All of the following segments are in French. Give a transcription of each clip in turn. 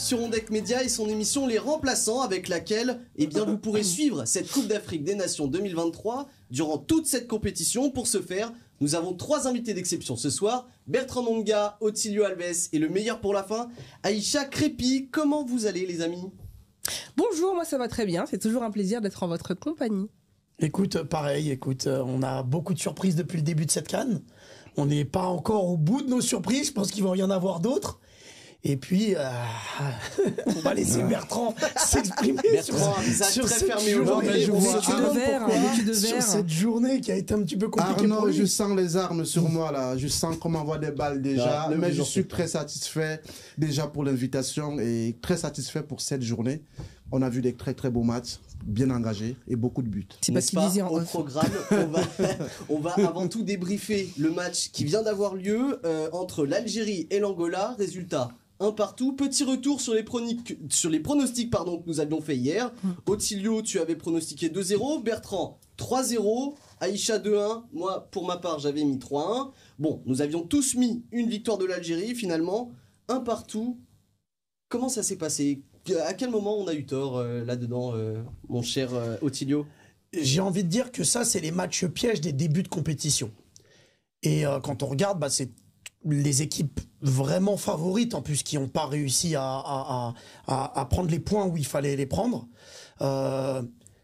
sur Ondec Média et son émission Les Remplaçants, avec laquelle vous pourrez suivre cette Coupe d'Afrique des Nations 2023 durant toute cette compétition. Pour ce faire, nous avons 3 invités d'exception ce soir: Bertrand Nonga, Otilio Alves et le meilleur pour la fin, Aïcha Crépy. Comment vous allez, les amis? Bonjour, moi ça va très bien, c'est toujours un plaisir d'être en votre compagnie. Écoute, pareil, on a beaucoup de surprises depuis le début de cette CAN. On n'est pas encore au bout de nos surprises, je pense qu'il va y en avoir d'autres. Et puis, on va laisser Bertrand s'exprimer sur cette journée. Sur cette journée qui a été un petit peu compliquée pour lui. Je sens les armes sur moi là. Je sens qu'on m'envoie des balles déjà. Mais je suis très satisfait déjà pour l'invitation et très satisfait pour cette journée. On a vu des très très beaux matchs, bien engagés et beaucoup de buts. C'est pas ce qu'il disait en au programme. On va avant tout débriefer le match qui vient d'avoir lieu entre l'Algérie et l'Angola. Résultat: 1-1. Petit retour sur les pronostics que nous avions fait hier. Otilio, tu avais pronostiqué 2-0. Bertrand, 3-0. Aïcha, 2-1. Moi, pour ma part, j'avais mis 3-1. Bon, nous avions tous mis une victoire de l'Algérie. Finalement, 1-1. Comment ça s'est passé? À quel moment on a eu tort là-dedans, mon cher Otilio? J'ai envie de dire que ça, c'est les matchs pièges des débuts de compétition. Et quand on regarde, c'est les équipes vraiment favorites, en plus, qui n'ont pas réussi à prendre les points où il fallait les prendre.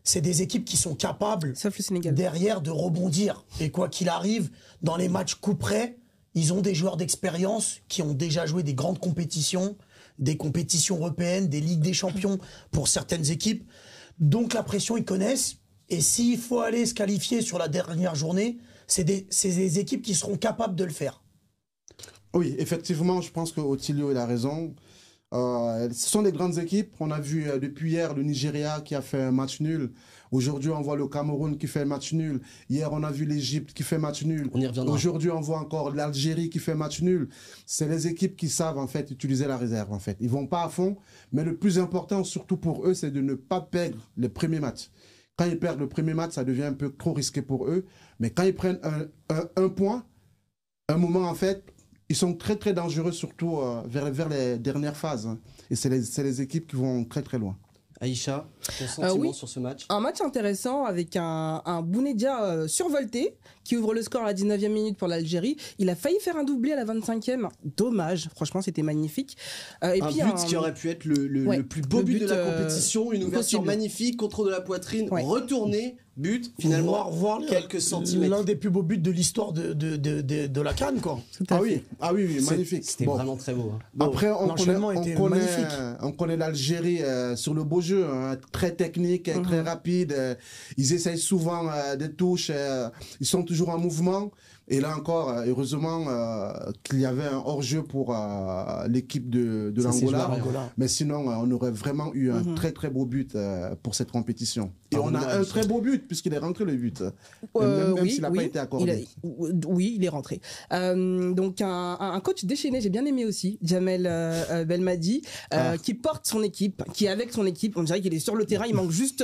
C'est des équipes qui sont capables, sauf le Sénégal, derrière, de rebondir. Et quoi qu'il arrive, dans les matchs coup près, ils ont des joueurs d'expérience qui ont déjà joué des grandes compétitions, des compétitions européennes, des ligues des champions pour certaines équipes. Donc la pression, ils connaissent. Et s'il faut aller se qualifier sur la dernière journée, c'est des équipes qui seront capables de le faire. Oui, effectivement, je pense que Otilio il a raison. Ce sont des grandes équipes. On a vu depuis hier le Nigeria qui a fait un match nul. Aujourd'hui, on voit le Cameroun qui fait un match nul. Hier, on a vu l'Égypte qui fait match nul. On y reviendra. Aujourd'hui, on voit encore l'Algérie qui fait match nul. C'est les équipes qui savent en fait utiliser la réserve. En fait, ils vont pas à fond. Mais le plus important, surtout pour eux, c'est de ne pas perdre les premiers matchs. Quand ils perdent le premier match, ça devient un peu trop risqué pour eux. Mais quand ils prennent un point, un moment en fait, ils sont très très dangereux, surtout vers les dernières phases. Et c'est les équipes qui vont très très loin. Aïcha, ton sentiment sur ce match? Un match intéressant avec un Bounedjah survolté qui ouvre le score à la 19e minute pour l'Algérie. Il a failli faire un doublé à la 25e. Dommage, franchement, c'était magnifique. Et puis but qui aurait pu être le plus beau but de la compétition. Une ouverture magnifique, contrôle de la poitrine, retourné. But, finalement, voir quelques centimètres. L'un des plus beaux buts de l'histoire de la CAN, quoi. Oui, magnifique. C'était vraiment très beau. Après, on connaît l'Algérie sur le beau jeu, très technique, très rapide. Ils essayent souvent des touches, ils sont toujours en mouvement. Et là encore, heureusement qu'il y avait un hors-jeu pour l'équipe de l'Angola. Mais sinon, on aurait vraiment eu un très très beau but pour cette compétition. Et on a un très beau but, puisqu'il est rentré le but. Même s'il n'a pas été accordé. Oui, il est rentré. Donc un coach déchaîné, j'ai bien aimé aussi, Djamel Belmadi, qui porte son équipe, qui est avec son équipe. On dirait qu'il est sur le terrain, il manque juste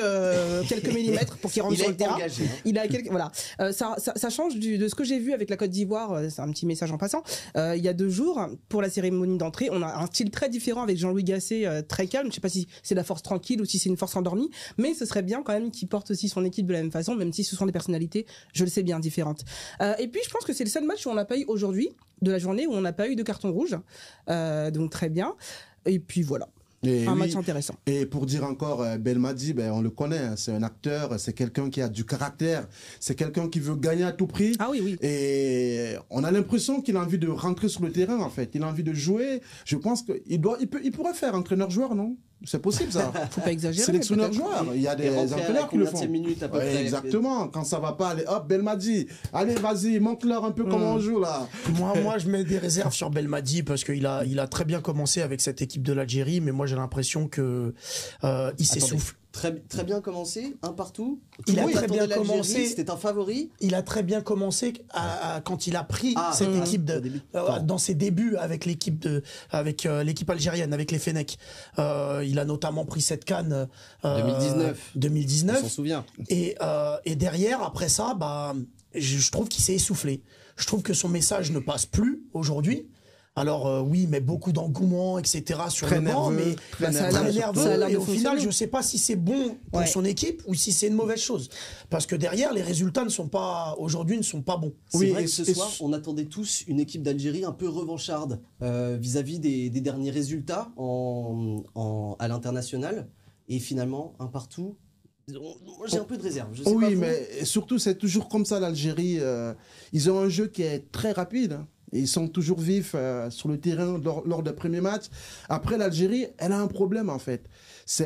quelques millimètres pour qu'il rentre sur le terrain. Engagé, hein. Il a voilà. Ça change de ce que j'ai vu avec la Côte d'Ivoire. C'est un petit message en passant. Il y a 2 jours, pour la cérémonie d'entrée, on a un style très différent avec Jean-Louis Gasset, très calme. Je sais pas si c'est la force tranquille ou si c'est une force endormie, mais ce serait bien quand même qu'il porte aussi son équipe de la même façon, même si ce sont des personnalités, je le sais bien, différentes. Et puis je pense que c'est le seul match où on n'a pas eu aujourd'hui, de la journée, où on n'a pas eu de carton rouge. Donc très bien. Et puis voilà. Match intéressant. Et pour dire encore, Belmadi, on le connaît, hein, c'est un acteur, c'est quelqu'un qui a du caractère, c'est quelqu'un qui veut gagner à tout prix. Ah oui. Et on a l'impression qu'il a envie de rentrer sur le terrain, en fait. Il a envie de jouer. Je pense qu'il pourrait faire entraîneur-joueur, non? C'est possible, ça. Faut pas exagérer. Sélectionneur-joueur. Il y a des entraîneurs qui le font. Minutes à peu près. Exactement. Quand ça va pas, allez, hop, Belmadi. Allez, vas-y, montre-leur un peu comment on joue, là. Moi, je mets des réserves sur Belmadi parce qu'il a très bien commencé avec cette équipe de l'Algérie, mais moi, j'ai l'impression que il s'essouffle. Très bien commencé, 1-1. Il a très bien commencé. C'était un favori. Il a très bien commencé quand il a pris cette équipe dans ses débuts avec l'équipe algérienne, avec les Fennecs. Il a notamment pris cette CAN 2019. On s'en souvient. Et derrière, après ça, je trouve qu'il s'est essoufflé. Je trouve que son message ne passe plus aujourd'hui. Alors oui, mais beaucoup d'engouement, etc. sur Très le banc, nerveux, mais ça a très l'air- nerveux. ça a l'air Et de au final, fonctionner. je ne sais pas si c'est bon pour Ouais. son équipe ou si c'est une mauvaise chose. Parce que derrière, les résultats aujourd'hui ne sont pas bons. C'est Oui, vrai et- que ce et- soir, on attendait tous une équipe d'Algérie un peu revancharde vis-à-vis des derniers résultats à l'international. Et finalement, un partout. Moi, j'ai un peu de réserve. Je sais pas Oui, vous. mais surtout, c'est toujours comme ça l'Algérie. Ils ont un jeu qui est très rapide. Hein. Et ils sont toujours vifs sur le terrain lors des premiers matchs. Après, l'Algérie, elle a un problème en fait.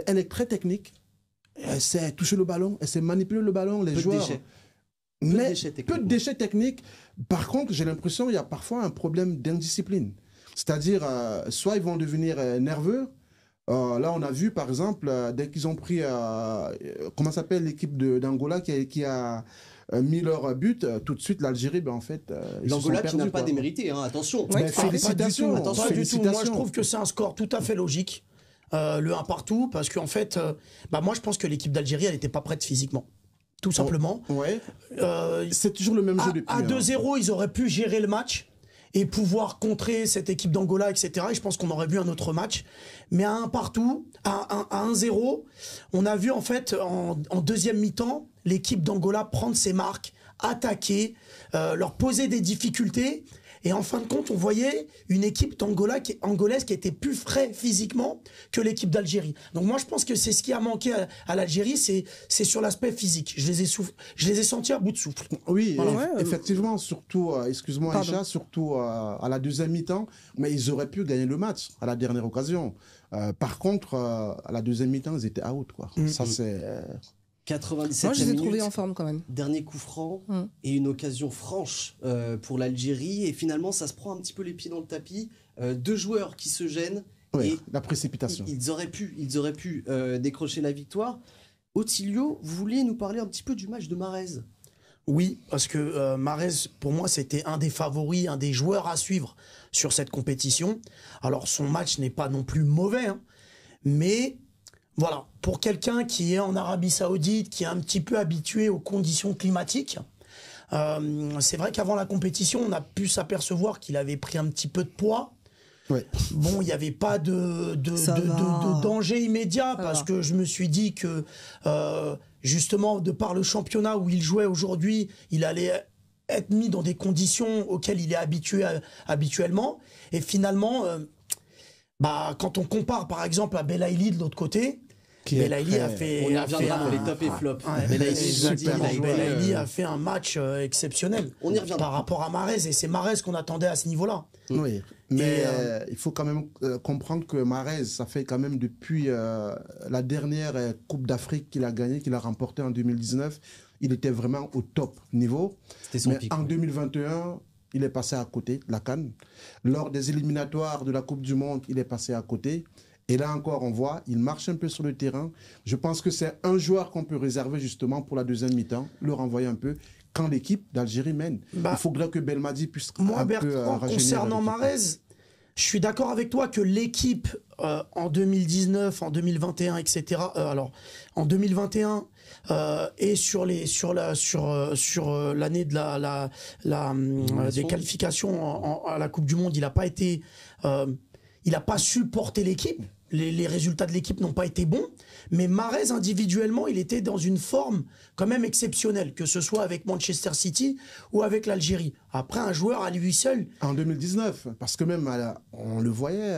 Elle est très technique. Elle sait toucher le ballon, elle sait manipuler le ballon, les Peu de joueurs. déchets. Mais déchets peu de techniquement. déchets techniques. Par contre, j'ai l'impression qu'il y a parfois un problème d'indiscipline. C'est-à-dire, soit ils vont devenir nerveux. Là, on a vu, par exemple, dès qu'ils ont pris, comment s'appelle l'équipe d'Angola qui a mis leur but, tout de suite, l'Algérie, ben, en fait, ils se sont L'Angola qui n'a perdus, pas quoi. démérité, hein, attention. Ouais, Mais tout à fait. félicitations, Pas du tout. Moi, je félicitations. trouve que c'est un score tout à fait logique, le 1 partout, parce qu'en fait, moi, je pense que l'équipe d'Algérie, elle n'était pas prête physiquement. Tout simplement. Ouais. Euh, C'est toujours le même jeu depuis. à 2-0, ils auraient pu gérer le match et pouvoir contrer cette équipe d'Angola, etc. Et je pense qu'on aurait vu un autre match. Mais à 1 partout, à 1-0, on a vu en fait en deuxième mi-temps l'équipe d'Angola prendre ses marques, attaquer, leur poser des difficultés. Et en fin de compte, on voyait une équipe angolaise qui était plus frais physiquement que l'équipe d'Algérie. Donc moi, je pense que c'est ce qui a manqué à l'Algérie, c'est sur l'aspect physique. Je les ai sentis à bout de souffle. Oui, Voilà. effectivement, surtout, excuse-moi Pardon. Aïcha, surtout à la deuxième mi-temps, mais ils auraient pu gagner le match à la dernière occasion. Par contre, à la deuxième mi-temps, ils étaient out, quoi. Ça, c'est... 97 Moi, je les ai minutes. trouvés en forme quand même. Dernier coup franc Mm. et une occasion franche pour l'Algérie. Et finalement, ça se prend un petit peu les pieds dans le tapis. Deux joueurs qui se gênent. Ouais, Et la précipitation. ils auraient pu décrocher la victoire. Otilio, vous vouliez nous parler un petit peu du match de Marez? Oui, parce que Mahrez, pour moi, c'était un des favoris, un des joueurs à suivre sur cette compétition. Alors, son match n'est pas non plus mauvais, hein, mais voilà, pour quelqu'un qui est en Arabie Saoudite, qui est un petit peu habitué aux conditions climatiques, c'est vrai qu'avant la compétition, on a pu s'apercevoir qu'il avait pris un petit peu de poids. Ouais. Bon, il n'y avait pas de Ça va. danger immédiat parce va. que je me suis dit que justement, de par le championnat où il jouait aujourd'hui, il allait être mis dans des conditions auxquelles il est habitué habituellement. Et finalement, quand on compare par exemple à Belaïli de l'autre côté, Belaïli a fait... On y a reviendra fait pour un- les top et flop. Ouais, Belaïli, exactement. je dis, il a été, Belaïli a fait un match exceptionnel On y reviendra. par rapport à Mahrez. Et c'est Mahrez qu'on attendait à ce niveau-là. Oui, mais Et, il faut quand même comprendre que Mahrez, ça fait quand même depuis la dernière Coupe d'Afrique qu'il a gagnée, qu'il a remportée en 2019, il était vraiment au top niveau. C'était son Mais pic. en 2021, il est passé à côté de la CAN. Lors des éliminatoires de la Coupe du Monde, il est passé à côté. Et là encore, on voit, il marche un peu sur le terrain. Je pense que c'est un joueur qu'on peut réserver justement pour la deuxième mi-temps, le renvoyer un peu quand l'équipe d'Algérie mène. Bah, Il faudrait que Belmadi puisse Moi, un peu Bertrand, rajeunir concernant l'équipe. Mahrez, je suis d'accord avec toi que l'équipe en 2019, en 2021, etc. Alors, en 2021 et sur l'année de des qualifications à la Coupe du Monde, il n'a pas été, il n'a pas su porter l'équipe. Les résultats de l'équipe n'ont pas été bons, mais Mahrez individuellement, il était dans une forme quand même exceptionnelle, que ce soit avec Manchester City ou avec l'Algérie. Après, un joueur à lui seul, En 2019, parce que même on le voyait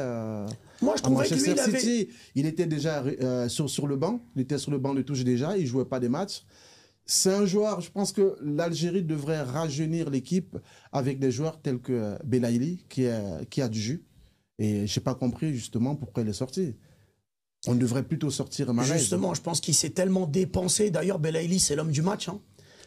moi je à trouvais que lui, Manchester il avait... City, il était déjà sur le banc, il était sur le banc de touche déjà, il jouait pas des matchs. C'est un joueur, je pense que l'Algérie devrait rajeunir l'équipe avec des joueurs tels que Belaïli qui a du jus. Et j'ai pas compris justement pourquoi il est sorti. On devrait plutôt sortir Mahrez. Justement, je pense qu'il s'est tellement dépensé. D'ailleurs, Belaïli, c'est l'homme du match. Hein.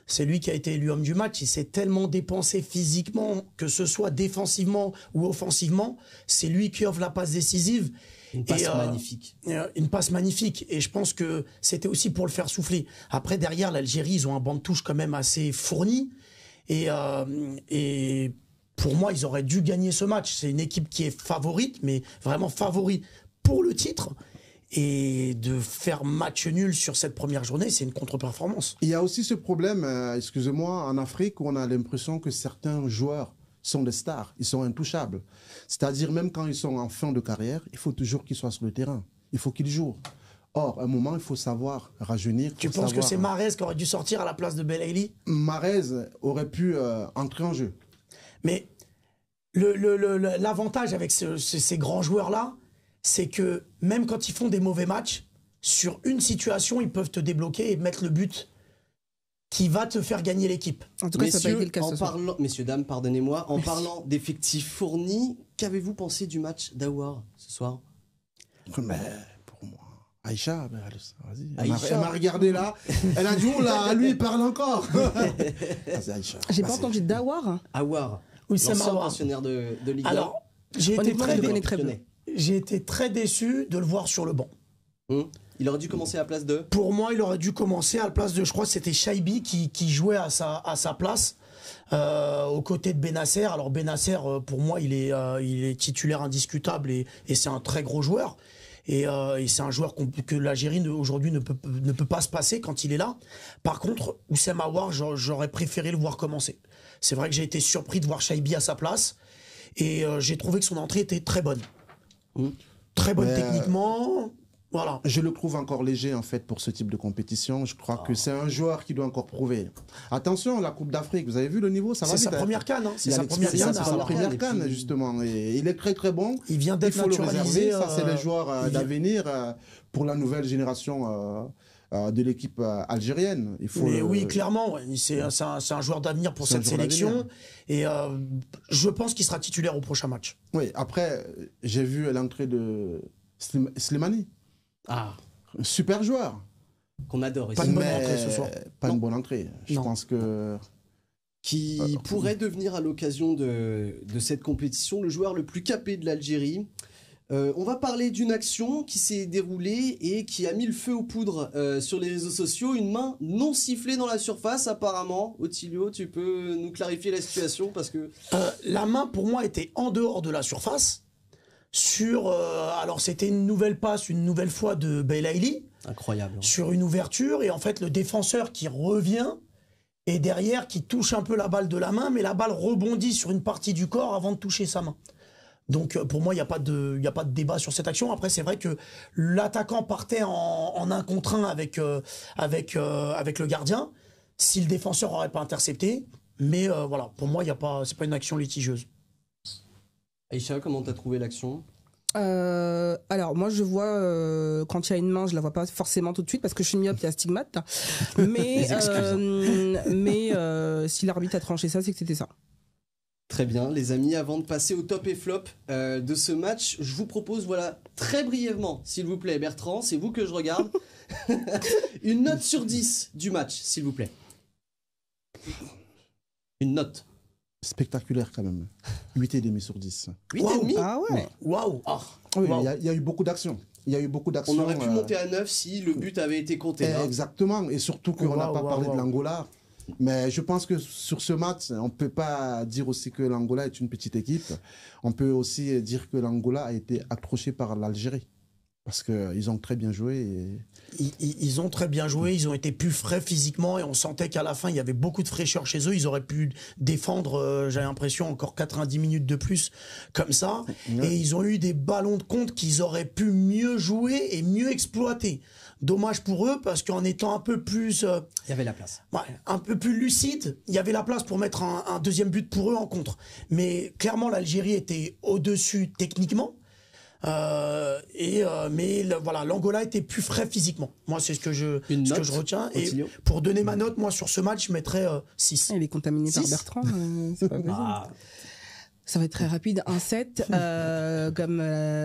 C'est lui qui a été élu homme du match. Il s'est tellement dépensé physiquement, que ce soit défensivement ou offensivement. C'est lui qui offre la passe décisive. Une passe Et, magnifique. Une passe magnifique. Et je pense que c'était aussi pour le faire souffler. Après, derrière, l'Algérie, ils ont un banc de touche quand même assez fourni. Et pour moi, ils auraient dû gagner ce match. C'est une équipe qui est favorite, mais vraiment favorite pour le titre. Et de faire match nul sur cette première journée, c'est une contre-performance. Il y a aussi ce problème, excusez-moi, en Afrique où on a l'impression que certains joueurs sont des stars, ils sont intouchables. C'est-à-dire même quand ils sont en fin de carrière, il faut toujours qu'ils soient sur le terrain, il faut qu'ils jouent. Or, à un moment, il faut savoir rajeunir. Tu penses que c'est Mahrez qui aurait dû sortir à la place de Belaïli? Mahrez aurait pu entrer en jeu. Mais l'avantage avec ces grands joueurs-là, c'est que même quand ils font des mauvais matchs, sur une situation, ils peuvent te débloquer et mettre le but qui va te faire gagner l'équipe. En tout cas, ça n'a pas été le cas ce soir. Messieurs, dames, pardonnez-moi, en parlant d'effectifs fournis, qu'avez-vous pensé du match d'Aouar ce soir? Mais pour moi, Aïcha, vas-y. Elle m'a regardé là, elle a dit, oh là, lui il parle encore. Vas-y, Aïcha. J'ai pas entendu d'Aouar. Aouar, Oui, l'ancien pensionnaire de Ligue 1. Alors, j'ai été très déçu de le voir sur le banc. Il aurait dû commencer à la place de... Pour moi, il aurait dû commencer à la place de, je crois que c'était Chaibi qui jouait à sa place, aux côtés de Benasser. Alors Benasser, pour moi, il est titulaire indiscutable et c'est un très gros joueur. Et c'est un joueur que l'Algérie aujourd'hui ne peut pas se passer quand il est là. Par contre, Oussem Aouar, j'aurais préféré le voir commencer. C'est vrai que j'ai été surpris de voir Chaibi à sa place. Et j'ai trouvé que son entrée était très bonne. Très bonne techniquement. Voilà. Je le trouve encore léger en fait pour ce type de compétition. Je crois que c'est un joueur qui doit encore prouver. Attention, la Coupe d'Afrique, vous avez vu le niveau, ça va vite. C'est sa première CAN, hein. C'est sa première CAN justement. Et il est très très bon. Il vient d'être naturalisé. Ça, c'est les joueurs d'avenir pour la nouvelle génération de l'équipe algérienne. Oui, clairement. Ouais. C'est un joueur d'avenir pour cette sélection. Et je pense qu'il sera titulaire au prochain match. Oui, après, j'ai vu l'entrée de Slimani. Ah, super joueur. Qu'on adore ici. Pas une bonne entrée ce soir. Pas une bonne entrée. Je pense que... Qui pourrait devenir à l'occasion de cette compétition le joueur le plus capé de l'Algérie. On va parler d'une action qui s'est déroulée et qui a mis le feu aux poudres sur les réseaux sociaux. Une main non sifflée dans la surface apparemment. Otilio, tu peux nous clarifier la situation parce que... La main pour moi était en dehors de la surface. Alors c'était une nouvelle passe, une nouvelle fois de Belaïli. Incroyable. Sur une ouverture et en fait le défenseur qui revient et derrière qui touche un peu la balle de la main, mais la balle rebondit sur une partie du corps avant de toucher sa main. Donc pour moi il n'y a pas de débat sur cette action. Après c'est vrai que l'attaquant partait en 1 contre 1 avec le gardien si le défenseur n'aurait pas intercepté. Mais voilà, pour moi c'est pas une action litigieuse. Aïcha, comment t'as trouvé l'action? Alors moi je vois quand il y a une main, je la vois pas forcément tout de suite parce que je suis myope, il y a stigmate. Mais si l'arbitre a tranché ça, c'est que c'était ça. Très bien, les amis, avant de passer au top et flop de ce match, je vous propose, voilà, très brièvement, s'il vous plaît, Bertrand, c'est vous que je regarde, une note sur 10 du match, s'il vous plaît. Une note. Spectaculaire quand même. 8,5 sur 10. 8,5 ? Ah ouais. Waouh. Oui, il y a eu beaucoup d'actions. On aurait pu monter à 9 si le but avait été compté. Exactement. Et surtout qu'on n'a pas parlé de l'Angola. Mais je pense que sur ce match, on ne peut pas dire aussi que l'Angola est une petite équipe. On peut aussi dire que l'Angola a été accroché par l'Algérie. Parce qu'ils ont très bien joué. Ils ont très bien joué, ils ont été plus frais physiquement et on sentait qu'à la fin, il y avait beaucoup de fraîcheur chez eux. Ils auraient pu défendre, j'ai l'impression, encore 90 minutes de plus comme ça. Ouais. Et ils ont eu des ballons de compte qu'ils auraient pu mieux jouer et mieux exploiter. Dommage pour eux parce qu'en étant un peu plus... il y avait la place. Ouais, un peu plus lucide, il y avait la place pour mettre un deuxième but pour eux en contre. Mais clairement, l'Algérie était au-dessus techniquement. Mais voilà, l'Angola était plus frais physiquement. Moi, c'est ce que je retiens. Et pour donner ma note, moi, sur ce match, je mettrais 6. Il est contaminé par Bertrand. C'est pas possible. Ça va être très rapide. 1-7.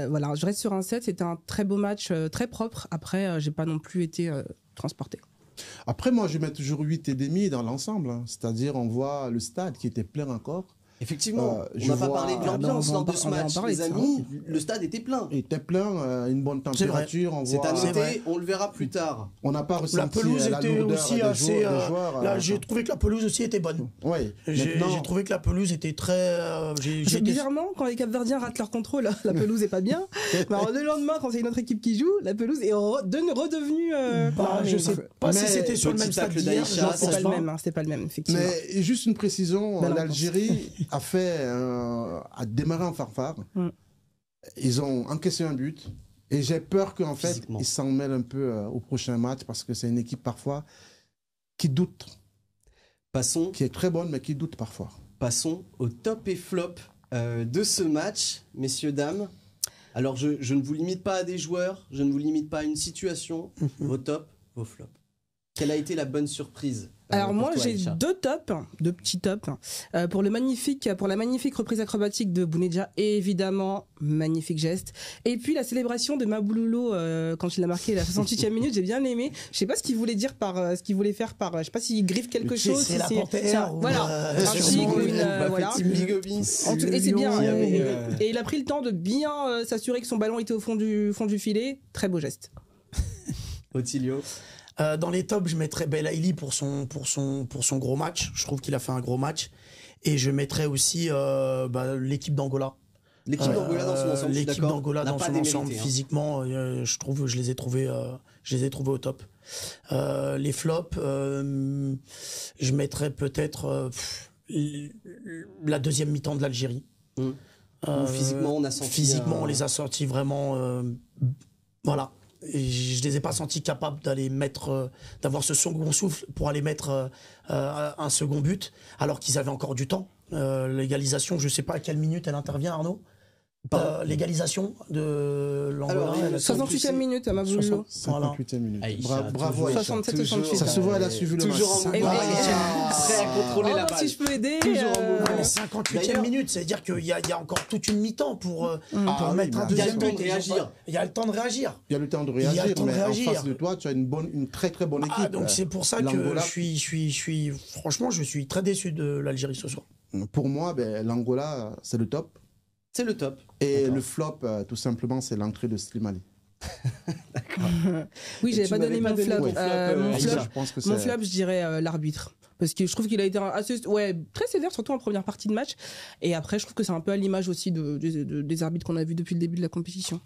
Voilà, je reste sur 1-7. C'était un très beau match, très propre. Après, j'ai pas non plus été transporté. Après, moi, je mets toujours 8,5 dans l'ensemble. Hein. C'est-à-dire, on voit le stade qui était plein encore. Effectivement, on n'a pas parlé de l'ambiance lors de ce match, les amis. Le stade était plein. Il était plein, une bonne température. C'est à noter, on le verra plus tard. On n'a pas ressenti la pelouse était aussi assez. Joueurs, j'ai trouvé que la pelouse aussi était bonne. Oui. J'ai trouvé que la pelouse était très. Bizarrement, quand les Capverdiens ratent leur contrôle, la pelouse est pas bien. Mais alors, le lendemain, quand c'est une autre équipe qui joue, la pelouse est redevenue. Je sais pas si c'était sur le même stade d'hier. C'est pas le même, effectivement. Mais juste une précision, l'Algérie. a démarré en fanfare. Ils ont encaissé un but. Et j'ai peur qu'en fait, ils s'en mêlent un peu au prochain match parce que c'est une équipe parfois qui doute. Qui est très bonne, mais qui doute parfois. Passons au top et flop de ce match, messieurs, dames. Alors, je ne vous limite pas à des joueurs, je ne vous limite pas à une situation. Vos tops, vos flops. Quelle a été la bonne surprise Alors moi j'ai deux petits tops pour la magnifique reprise acrobatique de Bounedjah, et évidemment magnifique geste, et puis la célébration de Mabouloulou quand il a marqué la 68e minute, j'ai bien aimé. Je sais pas ce qu'il voulait dire par ce qu'il voulait faire par, je sais pas s'il griffe quelque chose, c'est la panthère, voilà, un tigre ou une voilà. Et c'est bien, et il a pris le temps de bien s'assurer que son ballon était au fond du filet, très beau geste. Otilio. Dans les tops, je mettrais Belaïli pour son gros match. Je trouve qu'il a fait un gros match. Et je mettrais aussi l'équipe d'Angola. L'équipe d'Angola dans son ensemble. L'équipe d'Angola dans son ensemble. Hein. Physiquement, je trouve que je les ai trouvés au top. Les flops, je mettrais peut-être la deuxième mi-temps de l'Algérie. Physiquement, on a senti. Physiquement, on les a sortis vraiment. Voilà. Et je les ai pas sentis capables d'avoir ce second souffle pour aller mettre un second but, alors qu'ils avaient encore du temps. L'égalisation, je sais pas à quelle minute elle intervient, Arnaud. L'égalisation de l'Angola. 68e minute à Mabouloulou. 58e minute. Bravo. 67-68. Ça se voit, elle a suivi le match. Toujours en mouvement. Prêt à contrôler la balle. Si je peux aider. Toujours en mouvement. 58e minute, c'est-à-dire qu'il y a encore toute une mi-temps pour mettre un deuxième but. Il y a le temps de réagir. Il y a le temps de réagir, mais en face de toi, tu as une très très bonne équipe. Donc c'est pour ça que franchement, je suis très déçu de l'Algérie ce soir. Pour moi, l'Angola, c'est le top. C'est le top. Et le flop, tout simplement, c'est l'entrée de Slimani. D'accord. Oui, j'avais pas donné mon flop. Mon flop, je dirais l'arbitre. Parce que je trouve qu'il a été très sévère, surtout en première partie de match. Et après, je trouve que c'est un peu à l'image aussi des arbitres qu'on a vus depuis le début de la compétition.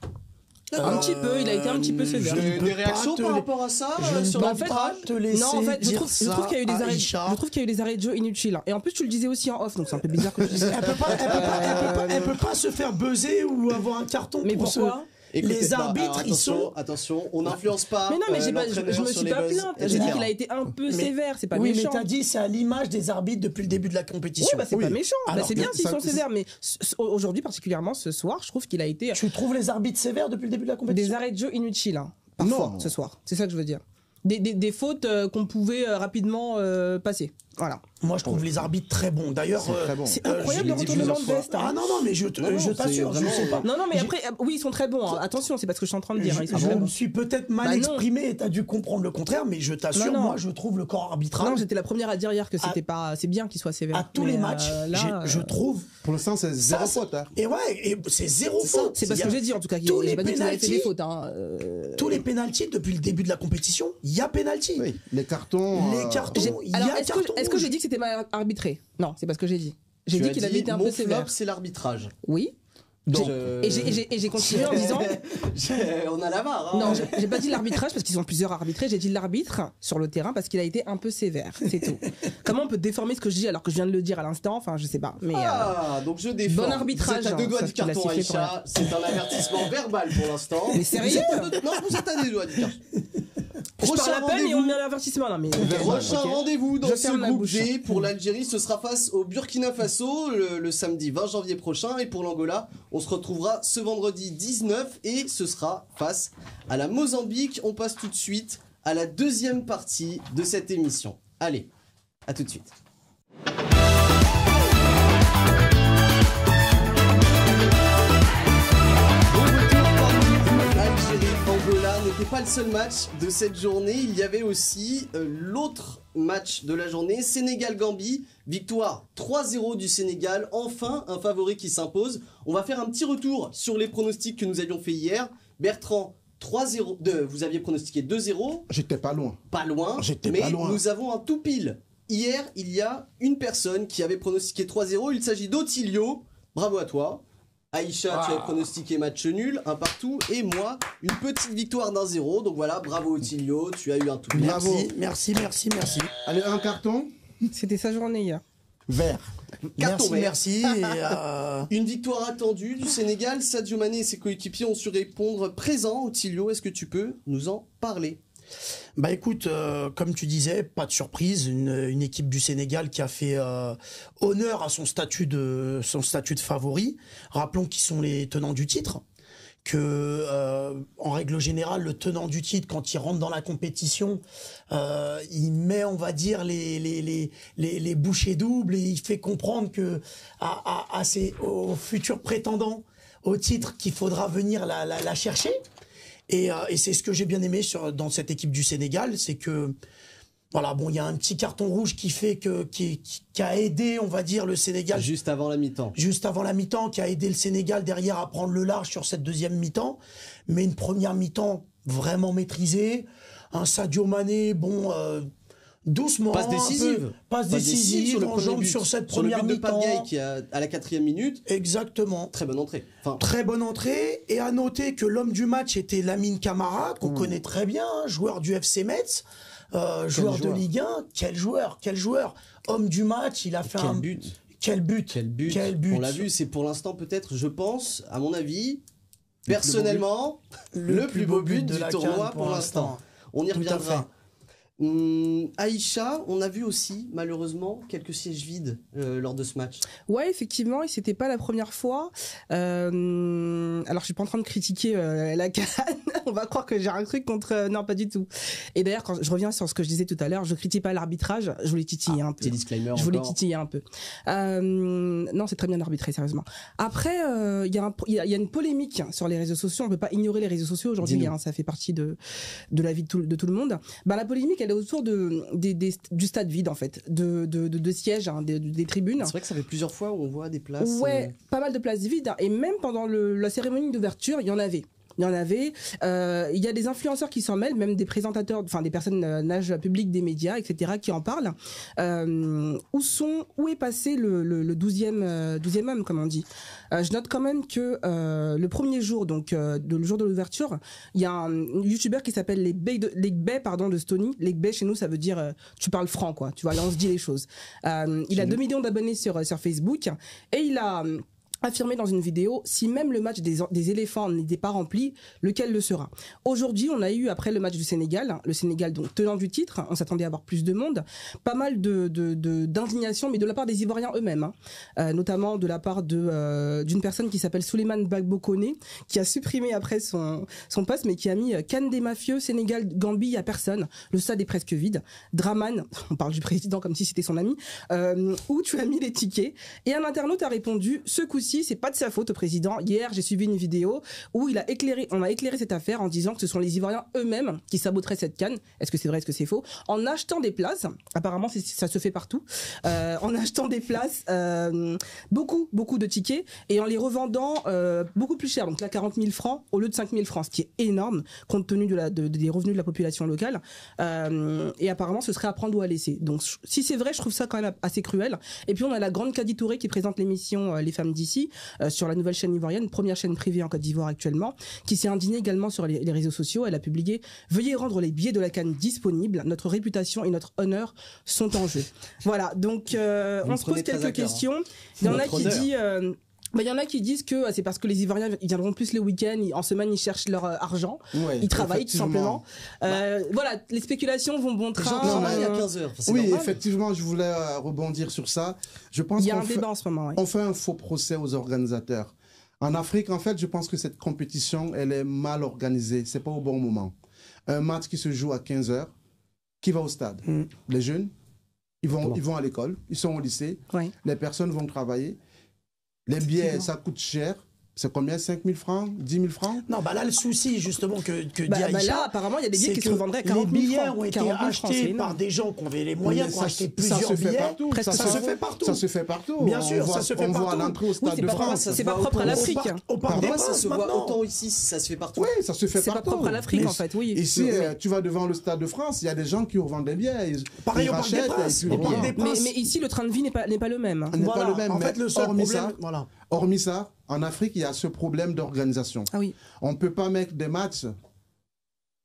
Un petit peu, il a été un petit peu sévère. Des réactions par rapport à ça sur l'arbitrage? Non, en fait, je trouve qu'il y a eu des arrêts. Je trouve qu'il y a eu des arrêts de jeu inutiles. Et en plus, tu le disais aussi en off, donc c'est un peu bizarre que tu dises. Elle peut pas se faire buzzer ou avoir un carton. Mais pourquoi? Écoutez, les arbitres, ils sont. Attention, on n'influence pas. Mais non, mais je me suis pas plainte. J'ai dit qu'il a été un peu sévère, c'est pas méchant. Oui, mais t'as dit c'est à l'image des arbitres depuis le début de la compétition. Oui, c'est pas méchant. C'est bien s'ils sont sévères, mais aujourd'hui, particulièrement ce soir, je trouve qu'il a été. Tu trouves les arbitres sévères depuis le début de la compétition? Des arrêts de jeu inutiles, parfois, ce soir. C'est ça que je veux dire. Des fautes qu'on pouvait rapidement passer. Voilà. Moi, je trouve les arbitres très bons. D'ailleurs, c'est incroyable le retournement de veste. Ah non, mais je t'assure, je sais pas. Non, mais après, oui, ils sont très bons. Attention, c'est pas ce que je suis en train de dire. Je me suis peut-être mal exprimé et t'as dû comprendre le contraire, mais je t'assure, moi, je trouve le corps arbitral. Non, j'étais la première à dire hier que c'était pas. C'est bien qu'il soit sévère. À tous les matchs, je trouve. Pour l'instant, c'est zéro faute. Et c'est zéro faute. C'est pas ce que j'ai dit en tout cas. J'ai pas dit qu'ils avaient fait des fautes. Tous les pénaltys depuis le début de la compétition, il y a pénalty. Oui, les cartons. Est-ce que j'ai dit que c'était mal arbitré? Non, c'est pas ce que j'ai dit. J'ai dit qu'il avait été un peu sévère. C'est l'arbitrage. Oui. Et j'ai continué en disant. On a la barre. Hein. Non, j'ai pas dit l'arbitrage parce qu'ils sont plusieurs arbitrés. J'ai dit l'arbitre sur le terrain parce qu'il a été un peu sévère. C'est tout. Comment on peut déformer ce que je dis alors que je viens de le dire à l'instant? Enfin, je sais pas. Mais donc je déforme. Bon arbitrage. Vous êtes à 2 doigts du carton, Aïcha. C'est un avertissement verbal pour l'instant. Mais sérieux? Non, vous êtes à 2 doigts du carton. Je parle à peine et on met un avertissement là. Prochain rendez-vous dans ce groupe G pour l'Algérie, ce sera face au Burkina Faso le samedi 20 janvier prochain, et pour l'Angola, on se retrouvera ce vendredi 19 et ce sera face à la Mozambique. On passe tout de suite à la deuxième partie de cette émission. Allez, à tout de suite. Algérie-Angola n'était pas le seul match de cette journée, il y avait aussi l'autre match de la journée, Sénégal-Gambie, victoire 3-0 du Sénégal, enfin un favori qui s'impose. On va faire un petit retour sur les pronostics que nous avions fait hier. Bertrand, 3-0, vous aviez pronostiqué 2-0. J'étais pas loin. Pas loin, mais nous avons un tout pile. Hier, il y a une personne qui avait pronostiqué 3-0, il s'agit d'Otilio, bravo à toi. Aïcha, tu as pronostiqué match nul, un partout, et moi, une petite victoire d'1-0. Donc voilà, bravo Otilio, tu as eu un tout. Merci. Allez, un carton. C'était sa journée hier. Vert. Merci. Une victoire attendue du Sénégal. Sadio Mané et ses coéquipiers ont su répondre présent. Otilio, est-ce que tu peux nous en parler? Bah écoute, comme tu disais, pas de surprise, une équipe du Sénégal qui a fait honneur à son statut de favori. Rappelons qu'ils sont les tenants du titre. Que en règle générale, le tenant du titre, quand il rentre dans la compétition, il met, on va dire, les bouchées doubles, et il fait comprendre que aux futurs prétendants au titre qu'il faudra venir la chercher. Et c'est ce que j'ai bien aimé dans cette équipe du Sénégal, c'est que voilà, bon, il y a un petit carton rouge qui a aidé, on va dire, le Sénégal. Juste avant la mi-temps. Juste avant la mi-temps, qui a aidé le Sénégal derrière à prendre le large sur cette deuxième mi-temps. Mais une première mi-temps vraiment maîtrisée. Un Sadio Mané, bon, doucement. Passe décisive. Passe décisive sur le en jambe sur cette première mi-temps. Sur le but de Pape Gueye qui a à la 4e minute. Exactement. Très bonne entrée. Très bonne entrée. Et à noter que l'homme du match était Lamine Camara, qu'on connaît très bien, joueur du FC Metz. Joueur de Ligue 1, quel joueur, homme du match, il a fait Quel but. On l'a vu, c'est pour l'instant peut-être, je pense, à mon avis, personnellement, le plus beau but du tournoi pour l'instant. On y reviendra. Aïcha, on a vu aussi malheureusement quelques sièges vides lors de ce match. Ouais, effectivement, et c'était pas la première fois. Alors je suis pas en train de critiquer la CAN. On va croire que j'ai un truc contre. Non, pas du tout. Et d'ailleurs, quand je reviens sur ce que je disais tout à l'heure, je critique pas l'arbitrage. Je voulais titiller un peu. Petit disclaimer. Je voulais titiller un peu. Non, c'est très bien arbitré, sérieusement. Après, il y a une polémique sur les réseaux sociaux. On peut pas ignorer les réseaux sociaux aujourd'hui. Hein, ça fait partie de la vie de tout le monde. Bah la polémique, elle est autour du stade vide en fait, de sièges, hein, des tribunes. C'est vrai que ça fait plusieurs fois où on voit des places. Ouais, pas mal de places vides, hein, et même pendant la cérémonie d'ouverture, il y en avait. Il y a des influenceurs qui s'en mêlent, même des présentateurs, enfin des personnages publics des médias, etc., qui en parlent. Où est passé le 12e homme, comme on dit. Je note quand même que le premier jour, donc le jour de l'ouverture, il y a un youtubeur qui s'appelle les Bay de Stony. Les Bay chez nous, ça veut dire tu parles franc, quoi. Tu vois, là on se dit les choses. Il a 2 millions d'abonnés sur Facebook, et il a affirmé dans une vidéo, si même le match des éléphants n'était pas rempli, lequel le sera. Aujourd'hui, on a eu, après le match du Sénégal, le Sénégal donc tenant du titre, on s'attendait à avoir plus de monde, pas mal d'indignation, mais de la part des Ivoiriens eux-mêmes, hein. Notamment de la part d'une personne qui s'appelle Souleymane Bagbo Koné, qui a supprimé après son post, mais qui a mis CAN des mafieux, Sénégal, Gambie, il n'y a personne, le stade est presque vide. Draman, on parle du président comme si c'était son ami, où tu as mis les tickets, et un internaute a répondu, ce coup-ci, c'est pas de sa faute au président. Hier, j'ai suivi une vidéo où on a éclairé cette affaire en disant que ce sont les Ivoiriens eux-mêmes qui saboteraient cette CAN. Est-ce que c'est vrai, est-ce que c'est faux? En achetant des places, apparemment ça se fait partout, en achetant des places, beaucoup de tickets, et en les revendant beaucoup plus cher, donc là 40 000 francs au lieu de 5 000 francs, ce qui est énorme compte tenu des revenus de la population locale. Et apparemment ce serait à prendre ou à laisser. Donc si c'est vrai, je trouve ça quand même assez cruel. Et puis on a la grande Kadi Touré qui présente l'émission Les Femmes d'ici, sur la nouvelle chaîne ivoirienne, première chaîne privée en Côte d'Ivoire actuellement, qui s'est indignée également sur les réseaux sociaux. Elle a publié « Veuillez rendre les billets de la CAN disponibles, notre réputation et notre honneur sont en jeu ». Voilà, donc on se pose quelques questions. Il y en a qui disent... il y en a qui disent que c'est parce que les Ivoiriens ils viendront plus le week-end, en semaine ils cherchent leur argent, ils travaillent tout simplement. Voilà, les spéculations vont bon train. Les gens travaillent à 15h. Oui, normal. Effectivement, je voulais rebondir sur ça. Je pense qu'il y a un débat en ce moment. Ouais. On fait un faux procès aux organisateurs. En Afrique, en fait, je pense que cette compétition, elle est mal organisée. C'est pas au bon moment. Un match qui se joue à 15h, qui va au stade? Les jeunes, ils vont à l'école, ils sont au lycée, les personnes vont travailler. Les billets, ça coûte cher. C'est combien? 5 000 francs? 10 000 francs? Non, bah là, le souci, justement, que dit Aïcha, là, apparemment, il y a des billets qui se revendraient à 40 000 francs. Les billets ont été achetés par des gens qui avaient les moyens, qui ont acheté plusieurs billets. Ça se fait partout. Ça se fait partout. Bien sûr, ça se fait partout. On voit à l'entrée au Stade de France. C'est pas propre à l'Afrique. Pourquoi ça se voit autant ici si ça se fait partout? Oui, ça se fait partout. C'est pas propre à l'Afrique, en fait, oui. Ici, tu vas devant le Stade de France, il y a des gens qui revendent des billets. Pareil, on parle des places. Mais ici, le train de vie n'est pas le même. N'est pas le même. En fait, le seul problème... Hormis ça, en Afrique, il y a ce problème d'organisation. Ah oui. On ne peut pas mettre des matchs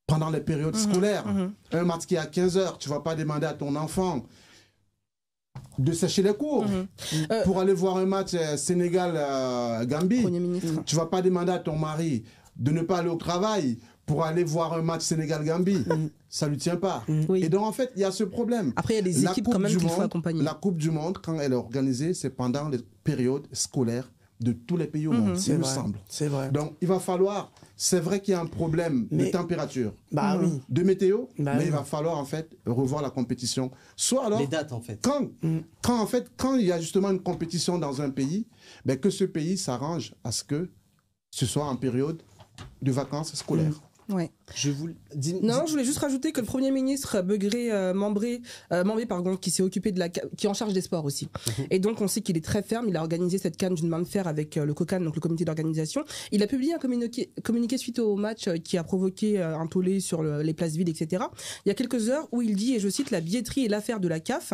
pendant les périodes scolaires. Un match qui est à 15h, tu ne vas pas demander à ton enfant de sécher les cours. Pour aller voir un match Sénégal-Gambie, tu vas pas demander à ton mari de ne pas aller au travail pour aller voir un match Sénégal-Gambie. Ça lui tient pas. Et donc, en fait, il y a ce problème. Après, il y a des équipes quand même qu'il faut accompagner. La Coupe du Monde, quand elle est organisée, c'est pendant les périodes scolaires de tous les pays au monde, il me semble. C'est vrai. Donc, il va falloir... C'est vrai qu'il y a un problème de température, de météo, mais il va falloir en fait revoir la compétition. Soit alors les dates en fait. Quand il y a justement une compétition dans un pays, ben, que ce pays s'arrange à ce que ce soit en période de vacances scolaires. Ouais. Je voulais juste rajouter que le Premier ministre Begré Mambé, qui s'est occupé qui est en charge des sports aussi. Et donc on sait qu'il est très ferme. Il a organisé cette CAN d'une main de fer avec le COCAN, donc le comité d'organisation. Il a publié un communiqué suite au match qui a provoqué un tollé sur les places vides, etc. Il y a quelques heures où il dit, et je cite, la billetterie est l'affaire de la CAF,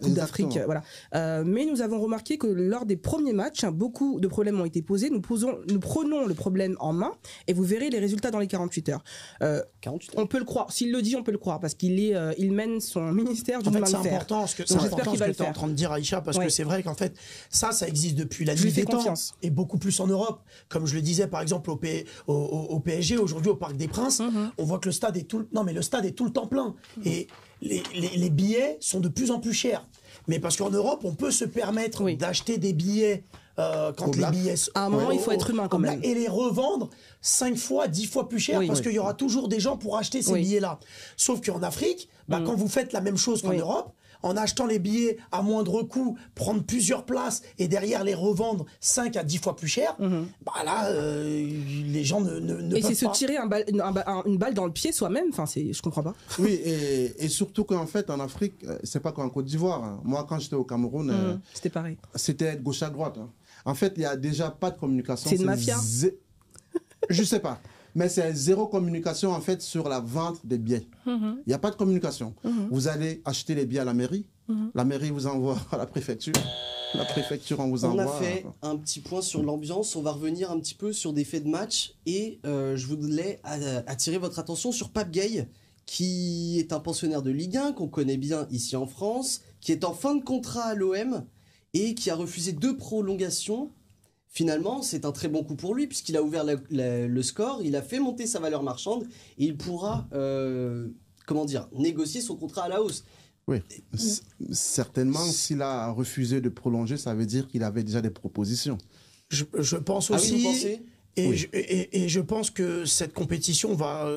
Coupe d'Afrique, voilà. Mais nous avons remarqué que lors des premiers matchs, beaucoup de problèmes ont été posés. Nous prenons le problème en main et vous verrez les résultats dans les 48 heures. 48 heures. On peut le croire. S'il le dit, on peut le croire parce il mène son ministère d'une main de fer. C'est important ce que tu es en train de dire, Aïcha, parce que c'est vrai qu'en fait, ça existe depuis la nuit des temps et beaucoup plus en Europe. Comme je le disais, par exemple, au PSG, aujourd'hui, au Parc des Princes, on voit que le stade est tout le temps plein. Et les billets sont de plus en plus chers. Mais parce qu'en Europe, on peut se permettre d'acheter des billets quand les billets... À un moment, il faut être humain quand même. Et les revendre 5 fois, 10 fois plus cher parce qu'il y aura toujours des gens pour acheter ces billets-là. Sauf qu'en Afrique, quand vous faites la même chose qu'en Europe, en achetant les billets à moindre coût, prendre plusieurs places et derrière les revendre 5 à 10 fois plus cher, là, les gens ne peuvent pas. Et c'est se tirer une balle dans le pied soi-même, je comprends pas. Oui, et surtout qu'en fait, en Afrique, c'est pas qu'en Côte d'Ivoire. Hein. Moi, quand j'étais au Cameroun, c'était pareil. C'était gauche à droite. Hein. En fait, il y a déjà pas de communication. C'est une mafia. Je sais pas. Mais c'est zéro communication en fait sur la vente des billets. Il n'y a pas de communication. Vous allez acheter les billets à la mairie. La mairie vous envoie à la préfecture. La préfecture on vous envoie. On a fait un petit point sur l'ambiance. On va revenir un petit peu sur des faits de match. Et je voulais attirer votre attention sur Pape Gueye, qui est un pensionnaire de Ligue 1, qu'on connaît bien ici en France, qui est en fin de contrat à l'OM et qui a refusé 2 prolongations. Finalement, c'est un très bon coup pour lui puisqu'il a ouvert le score, il a fait monter sa valeur marchande et il pourra négocier son contrat à la hausse. Oui, certainement, s'il a refusé de prolonger, ça veut dire qu'il avait déjà des propositions. Je pense aussi... Ah oui, vous pensez ? Et je pense que cette compétition va,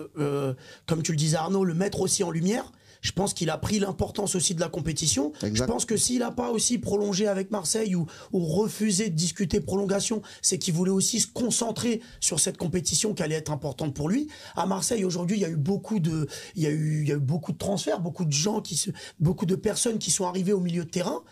comme tu le disais Arnaud, le mettre aussi en lumière. Je pense qu'il a pris l'importance aussi de la compétition. Exact. Je pense que s'il n'a pas aussi prolongé avec Marseille ou refusé de discuter prolongation, c'est qu'il voulait aussi se concentrer sur cette compétition qui allait être importante pour lui. À Marseille, aujourd'hui, il y a eu beaucoup de transferts, beaucoup de personnes qui sont arrivées au milieu de terrain.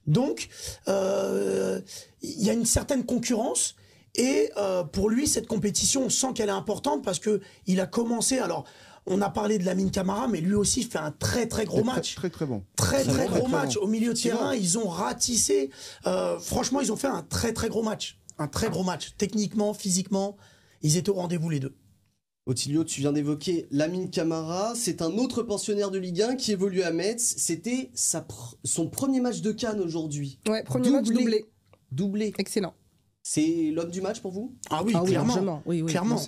Donc, il y a une certaine concurrence. Et pour lui, cette compétition, on sent qu'elle est importante parce qu'il a commencé... Alors, on a parlé de Lamine Camara, mais lui aussi fait un très très gros match. Très bon. Très gros match. Au milieu de terrain, ils ont ratissé. Franchement, ils ont fait un très très gros match. Un très gros match. Techniquement, physiquement, ils étaient au rendez-vous les deux. Otilio, tu viens d'évoquer Lamine Camara. C'est un autre pensionnaire de Ligue 1 qui évolue à Metz. C'était son premier match de CAN aujourd'hui. Ouais, premier match doublé. Doublé. Excellent. C'est l'homme du match pour vous? Ah oui, clairement. Oui, clairement.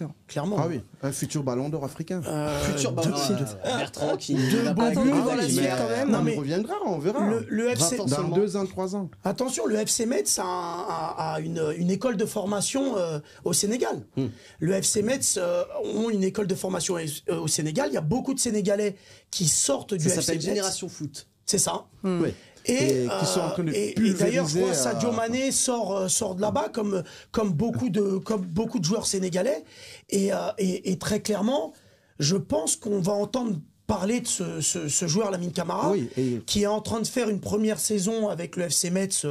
Ah oui, un futur ballon d'or africain. Futur ballon d'or. Bertrand qui... Non, mais on reviendra, on verra. Le FC... Dans 2 ans, 3 ans. Attention, le FC Metz a une école de formation au Sénégal. Le FC Metz ont une école de formation au Sénégal. Il y a beaucoup de Sénégalais qui sortent du FC Metz. Ça s'appelle Génération Foot. C'est ça. Oui. Et qui sont en train de d'ailleurs, je crois que Sadio Mané sort de là-bas comme beaucoup de joueurs sénégalais. Et très clairement, je pense qu'on va entendre parler de ce joueur Lamine Camara, qui est en train de faire une première saison avec le FC Metz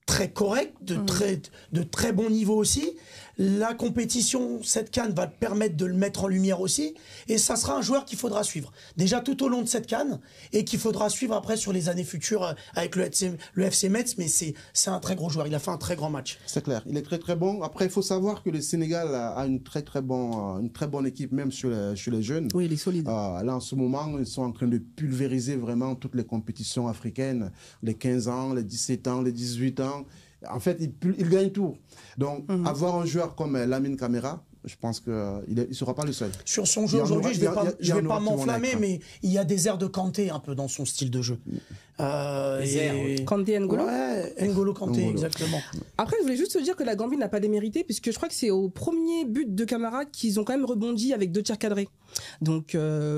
très correct, de très bon niveau aussi. La compétition, cette CAN va permettre de le mettre en lumière aussi. Et ça sera un joueur qu'il faudra suivre. Déjà tout au long de cette CAN et qu'il faudra suivre après sur les années futures avec le FC Metz. Mais c'est un très gros joueur. Il a fait un très grand match. C'est clair. Il est très très bon. Après, il faut savoir que le Sénégal a une très bonne équipe, même chez les jeunes. Oui, il est solide. Là, en ce moment, ils sont en train de pulvériser vraiment toutes les compétitions africaines. Les 15 ans, les 17 ans, les 18 ans. En fait, il gagne tout. Donc, avoir un joueur comme Lamine Camara, je pense qu'il ne sera pas le seul. Sur son jeu aujourd'hui, je ne vais pas m'enflammer, mais il y a des airs de Kanté un peu dans son style de jeu. Kanté N'Golo. Ouais, N'Golo Kanté, exactement. Après, je voulais juste te dire que la Gambie n'a pas démérité, puisque je crois que c'est au premier but de Camara qu'ils ont quand même rebondi avec 2 tirs cadrés. Donc,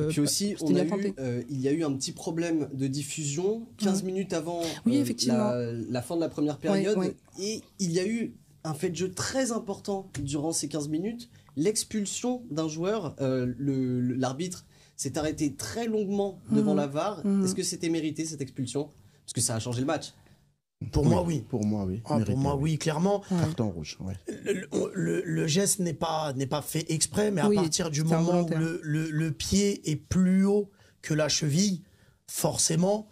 puis aussi, il y a eu un petit problème de diffusion 15 minutes avant la fin de la première période. Et il y a eu un fait de jeu très important durant ces 15 minutes, l'expulsion d'un joueur. L'arbitre s'est arrêté très longuement devant la VAR. Est-ce que c'était mérité cette expulsion? Parce que ça a changé le match. Pour moi, oui. Pour moi, oui. Pour moi, oui, clairement. Carton rouge, ouais. Le geste n'est pas fait exprès, mais à partir du moment où le pied est plus haut que la cheville, forcément,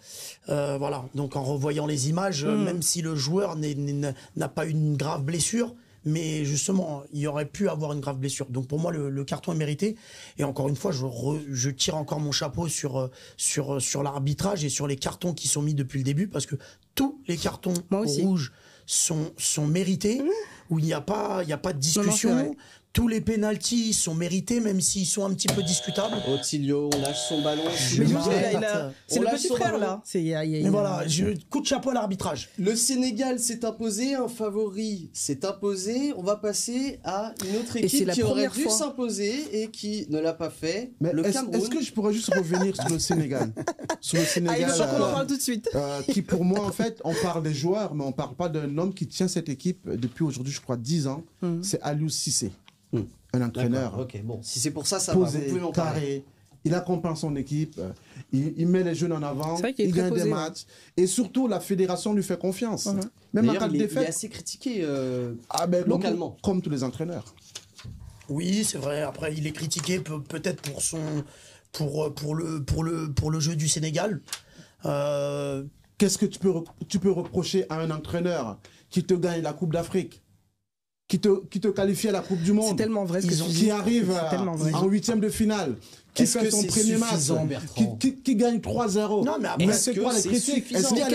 voilà. Donc en revoyant les images, même si le joueur n'a pas une grave blessure, mais justement, il aurait pu avoir une grave blessure. Donc pour moi, le carton est mérité. Et encore une fois, je tire encore mon chapeau sur l'arbitrage et sur les cartons qui sont mis depuis le début, parce que tous les cartons rouges sont mérités, où il n'y a pas de discussion. Tous les pénaltys sont mérités, même s'ils sont un petit peu discutables. Otilio, on lâche son ballon. C'est le petit frère, là. Mais voilà, coup de chapeau à l'arbitrage. Le Sénégal s'est imposé, un favori s'est imposé. On va passer à une autre équipe qui aurait dû s'imposer et qui ne l'a pas fait. Mais est-ce que je pourrais juste revenir sur le Sénégal? Sur le Sénégal, il faut qu'on en parle tout de suite. Qui, pour moi, en fait, on parle des joueurs, mais on ne parle pas d'un homme qui tient cette équipe depuis aujourd'hui, je crois, 10 ans. C'est Aliou Cissé. Un entraîneur. Ok, bon, si c'est pour ça, ça posé, va. Vous pouvez m'en parler. Il accompagne son équipe, il met les jeunes en avant, il gagne des matchs. Et surtout, la fédération lui fait confiance. Même en cas de défaite. Il est assez critiqué localement. Comme tous les entraîneurs. Oui, c'est vrai. Après, il est critiqué peut-être pour le jeu du Sénégal. Qu'est-ce que tu peux reprocher à un entraîneur qui te gagne la Coupe d'Afrique, qui te qualifie à la Coupe du Monde, c'est tellement vrai qui arrive en 8e de finale, qui fait son premier match, qui gagne 3-0. Non, mais après, c'est quoi les critiques? Est-ce qu'il y a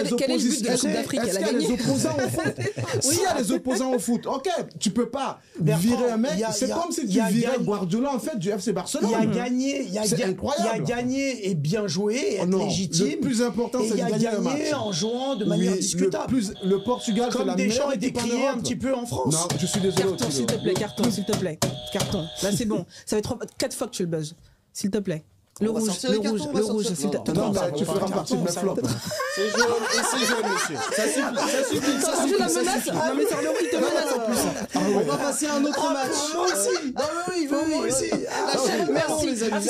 les opposants au foot? S'il y a les opposants au foot, ok, tu peux pas virer un mec. C'est comme si tu virais Guardiola en fait du FC Barcelone. Il a gagné et bien joué, et être légitime. Le plus important, c'est de gagner un match en jouant de manière discutable. Le Portugal, c'est la meilleure équipe en Europe. un petit peu en France. Non, je suis désolé. Carton, s'il te plaît, s'il te plaît. Carton. Là, c'est bon. Ça va être 4 fois que tu le buzzes. S'il te plaît. Le rouge, s'il te plaît. Non, tu feras partie de mes flops. C'est jaune, et c'est jaune, monsieur. Ça suffit. Je la menace. Non, mais c'est il te menace en plus. On va passer à un autre match. Moi aussi. Moi aussi. Merci, les amis.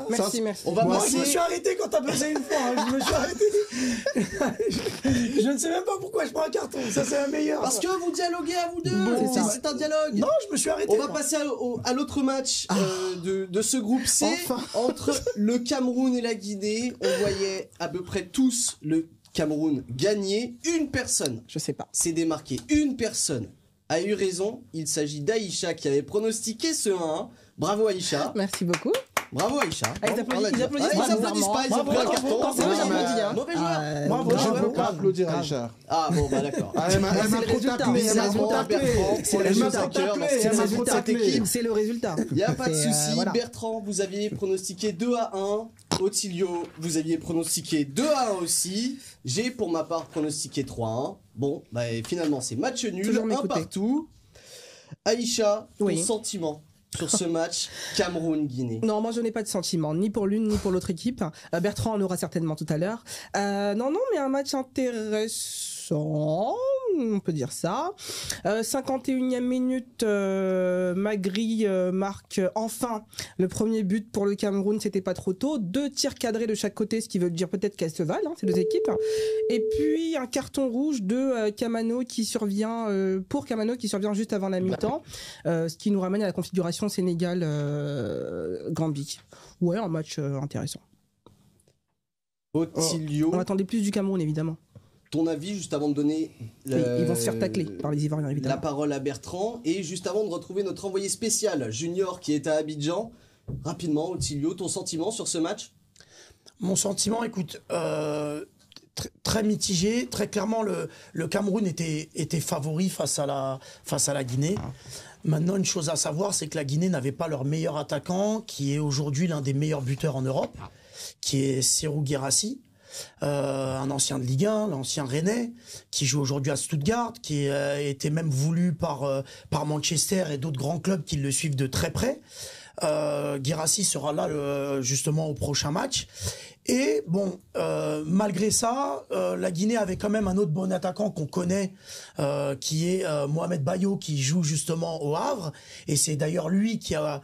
Merci. On va Moi, passer. je me suis arrêté quand t'as buzzé une fois. Je me suis arrêté. Je ne sais même pas pourquoi je prends un carton. Ça, c'est un meilleur. Parce que vous dialoguez à vous deux. C'est un dialogue. Non, je me suis arrêté. On va passer à l'autre match de ce groupe C. Entre le Cameroun et la Guinée, on voyait à peu près tous le Cameroun gagner. Une personne, je sais pas, s'est démarquée. Une personne a eu raison. Il s'agit d'Aïcha qui avait pronostiqué ce 1-1. Bravo Aïcha. Merci beaucoup. Bravo Aïcha. Ils applaudissent pas. Ils ont pris un carton. Quand c'est moi, j'applaudis. Mauvais joueur. Moi, je ne peux pas applaudir Aïcha. Ah bon, bah d'accord. Elle m'a trop tapé. C'est le résultat. Il n'y a pas de souci. Bertrand, vous aviez pronostiqué 2-1. Otilio, vous aviez pronostiqué 2-1 aussi. J'ai pour ma part pronostiqué 3-1. Bon, bah finalement c'est match nul, un partout. Aïcha, ton sentiment sur ce match Cameroun-Guinée? Non, moi je n'ai pas de sentiment, ni pour l'une ni pour l'autre équipe. Bertrand en aura certainement tout à l'heure. Non, mais un match intéressant. on peut dire ça. 51e minute, Magri marque enfin le premier but pour le Cameroun, c'était pas trop tôt. 2 tirs cadrés de chaque côté, ce qui veut dire peut-être qu'elles se valent, ces deux équipes. Et puis un carton rouge de Kamano qui survient, pour Kamano qui survient juste avant la mi-temps, ce qui nous ramène à la configuration Sénégal-Gambie. Ouais, un match intéressant. Otilio, on attendait plus du Cameroun, évidemment. Ton avis juste avant de donner ils vont se faire tacler par les Ivoiriens, évidemment. La parole à Bertrand, et juste avant de retrouver notre envoyé spécial Junior qui est à Abidjan. Rapidement, Otilio, ton sentiment sur ce match? Mon sentiment, écoute, très mitigé. Très clairement, le Cameroun était favori face à la Guinée. Maintenant, une chose à savoir, c'est que la Guinée n'avait pas leur meilleur attaquant, qui est aujourd'hui l'un des meilleurs buteurs en Europe, qui est Serhou Guirassy. Un ancien de Ligue 1, l'ancien Rennais, qui joue aujourd'hui à Stuttgart, qui était même voulu par Manchester et d'autres grands clubs qui le suivent de très près. Guirassy sera là justement au prochain match. Et bon, malgré ça, la Guinée avait quand même un autre bon attaquant qu'on connaît, qui est Mohamed Bayo, qui joue justement au Havre. Et c'est d'ailleurs lui qui a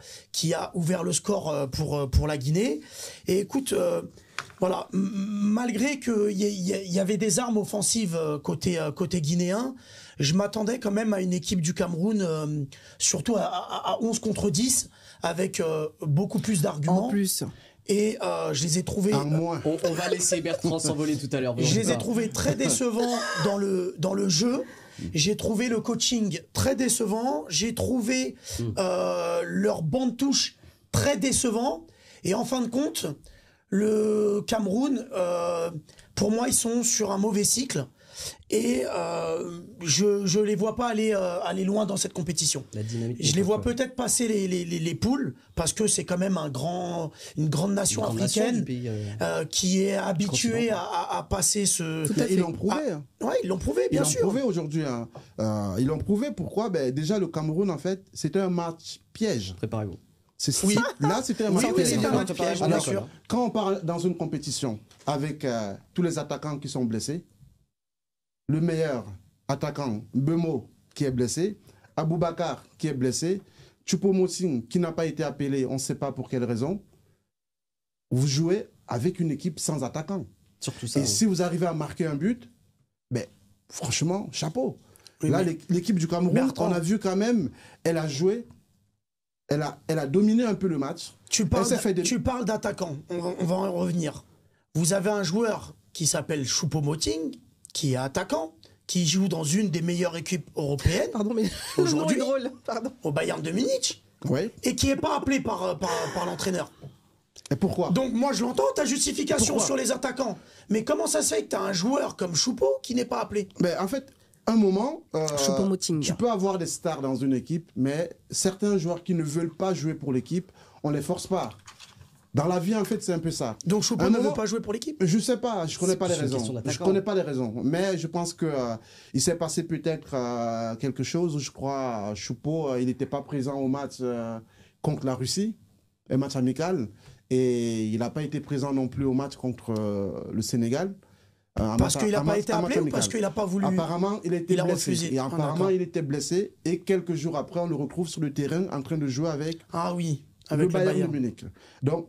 ouvert le score pour la Guinée. Et écoute, voilà, malgré qu'il y avait des armes offensives côté guinéen, je m'attendais quand même à une équipe du Cameroun, surtout à 11 contre 10, avec beaucoup plus d'arguments. En plus. Et je les ai trouvés... On va laisser Bertrand s'envoler tout à l'heure. Je les ai trouvés très décevants dans le jeu. J'ai trouvé le coaching très décevant. J'ai trouvé leur banc de touche très décevant. Et en fin de compte, le Cameroun, pour moi, ils sont sur un mauvais cycle. Et je les vois pas aller loin dans cette compétition. Je les vois peut-être passer les poules, parce que c'est quand même une grande nation africaine qui est habituée à passer ce... Ils l'ont prouvé. Ouais, ils l'ont prouvé, bien sûr. Ils l'ont prouvé aujourd'hui. Ils l'ont prouvé. Pourquoi? Déjà, le Cameroun, en fait, c'était un match piège. Préparez-vous. Oui. Là, c'était un match piège. C'était un match piège, bien sûr. Quand on parle dans une compétition avec tous les attaquants qui sont blessés, le meilleur attaquant, Bemo, qui est blessé, Aboubakar, qui est blessé, Choupo-Moting, qui n'a pas été appelé, on ne sait pas pour quelle raison, vous jouez avec une équipe sans attaquant. Surtout ça. Et si vous arrivez à marquer un but, franchement, chapeau. Oui, là, l'équipe du Cameroun, Bertrand, on a vu quand même, elle a joué, elle a dominé un peu le match. Tu parles d'attaquant, on va en revenir. Vous avez un joueur qui s'appelle Choupo-Moting, qui est attaquant, qui joue dans une des meilleures équipes européennes. Pardon, mais aujourd'hui, drôle. Pardon. Au Bayern de Munich. Oui. Et qui n'est pas appelé par l'entraîneur. Et pourquoi? Donc moi je l'entends, ta justification sur les attaquants. Mais comment ça se fait que tu as un joueur comme Choupo qui n'est pas appelé? En fait, un moment, tu peux avoir des stars dans une équipe, mais certains joueurs qui ne veulent pas jouer pour l'équipe, on ne les force pas. Dans la vie, en fait, c'est un peu ça. Donc Choupo ne veut pas jouer pour l'équipe? Je sais pas, je connais pas les raisons. Je connais pas les raisons, mais je pense que il s'est passé peut-être quelque chose. Je crois Choupo, il n'était pas présent au match contre la Russie, un match amical, et il n'a pas été présent non plus au match contre le Sénégal. Parce qu'il n'a pas été appelé ou parce qu'il n'a pas voulu? Apparemment, il était blessé. Refusé. Et apparemment, il était blessé, et quelques jours après, on le retrouve sur le terrain en train de jouer avec. Ah oui. Avec le Bayern de Munich. Donc,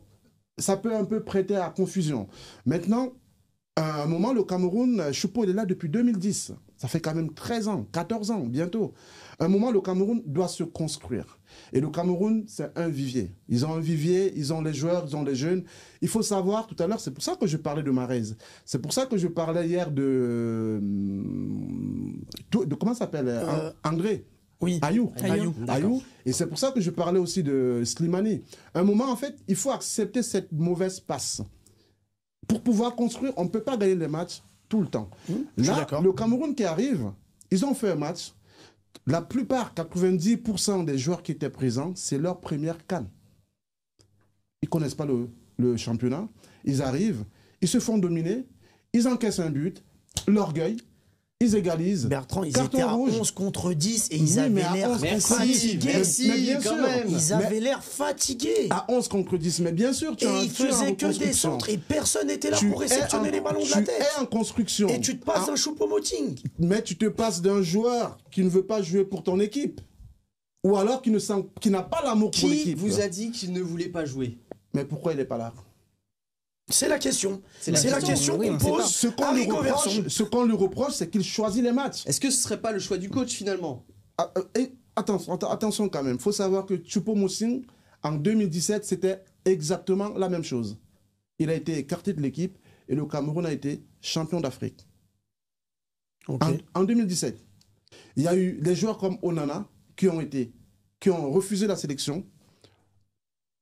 ça peut un peu prêter à confusion. Maintenant, à un moment, le Cameroun, Choupo, il est là depuis 2010. Ça fait quand même 13 ans, 14 ans, bientôt. À un moment, le Cameroun doit se construire. Et le Cameroun, c'est un vivier. Ils ont un vivier, ils ont les joueurs, ils ont les jeunes. Il faut savoir, tout à l'heure, c'est pour ça que je parlais de Mahrez. C'est pour ça que je parlais hier de comment ça s'appelle André. Oui. Ayou. Et c'est pour ça que je parlais aussi de Slimani. À un moment, en fait, il faut accepter cette mauvaise passe. Pour pouvoir construire, on ne peut pas gagner les matchs tout le temps. Là, le Cameroun qui arrive, ils ont fait un match. La plupart, 90% des joueurs qui étaient présents, c'est leur première CAN. Ils ne connaissent pas le championnat. Ils arrivent, ils se font dominer, ils encaissent un but, l'orgueil, ils égalisent. Bertrand, ils Carton étaient à rouge. 11 contre 10 et Oui, ils avaient mais à l'air 11 contre fatigués. Merci, Mais bien quand sûr. même. Ils avaient l'air fatigués. À 11 contre 10, mais bien sûr, tu Et as un ils tueur en faisaient que des reconstruction. centres et personne n'était là Tu pour réceptionner es les ballons de la tête. Tu es en construction. Et tu te passes un choupo-moting. Mais tu te passes d'un joueur qui ne veut pas jouer pour ton équipe. Ou alors qui n'a pas l'amour pour Qui l'équipe. vous a dit qu'il ne voulait pas jouer? Mais pourquoi il n'est pas là? C'est la question. C'est la C'est la question. question Oui, qu'on on sait pose à Rigo Verson. Ce qu'on lui reproche, c'est qu'il choisit les matchs. Est-ce que ce serait pas le choix du coach finalement? Attention quand même. Il faut savoir que Choupo-Moting, en 2017, c'était exactement la même chose. Il a été écarté de l'équipe et le Cameroun a été champion d'Afrique. Ok. En 2017, il y a eu des joueurs comme Onana qui ont refusé la sélection.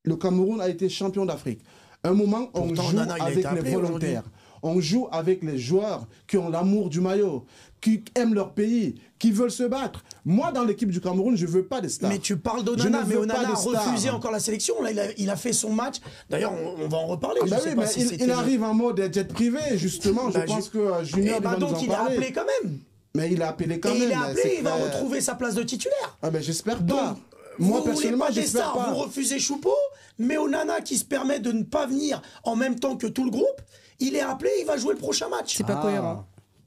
Le Cameroun a été champion d'Afrique. Un moment, on Pourtant, joue Onana, il a avec été appelé les volontaires. On joue avec les joueurs qui ont l'amour du maillot, qui aiment leur pays, qui veulent se battre. Moi, dans l'équipe du Cameroun, je ne veux pas des stars. Mais tu parles Je d'Onana, ne mais veux pas Onana a de stars. refusé encore la sélection. Là, il a fait son match. D'ailleurs, on va en reparler. Ah Je bah sais oui, pas mais si il c'était arrive en mode jet privé, justement. Bah, je pense que Junior Eh bah va nous donc, en il a parler. appelé quand même. Mais il a appelé quand Et même. il est appelé, c'est il va très- retrouver sa place de titulaire. Ah ben j'espère Donc, pas. Moi, vous voulez personnellement, pas des j'espère stars, pas. vous refusez Choupo, mais Onana qui se permet de ne pas venir en même temps que tout le groupe, il est appelé, il va jouer le prochain match. C'est pas cohérent.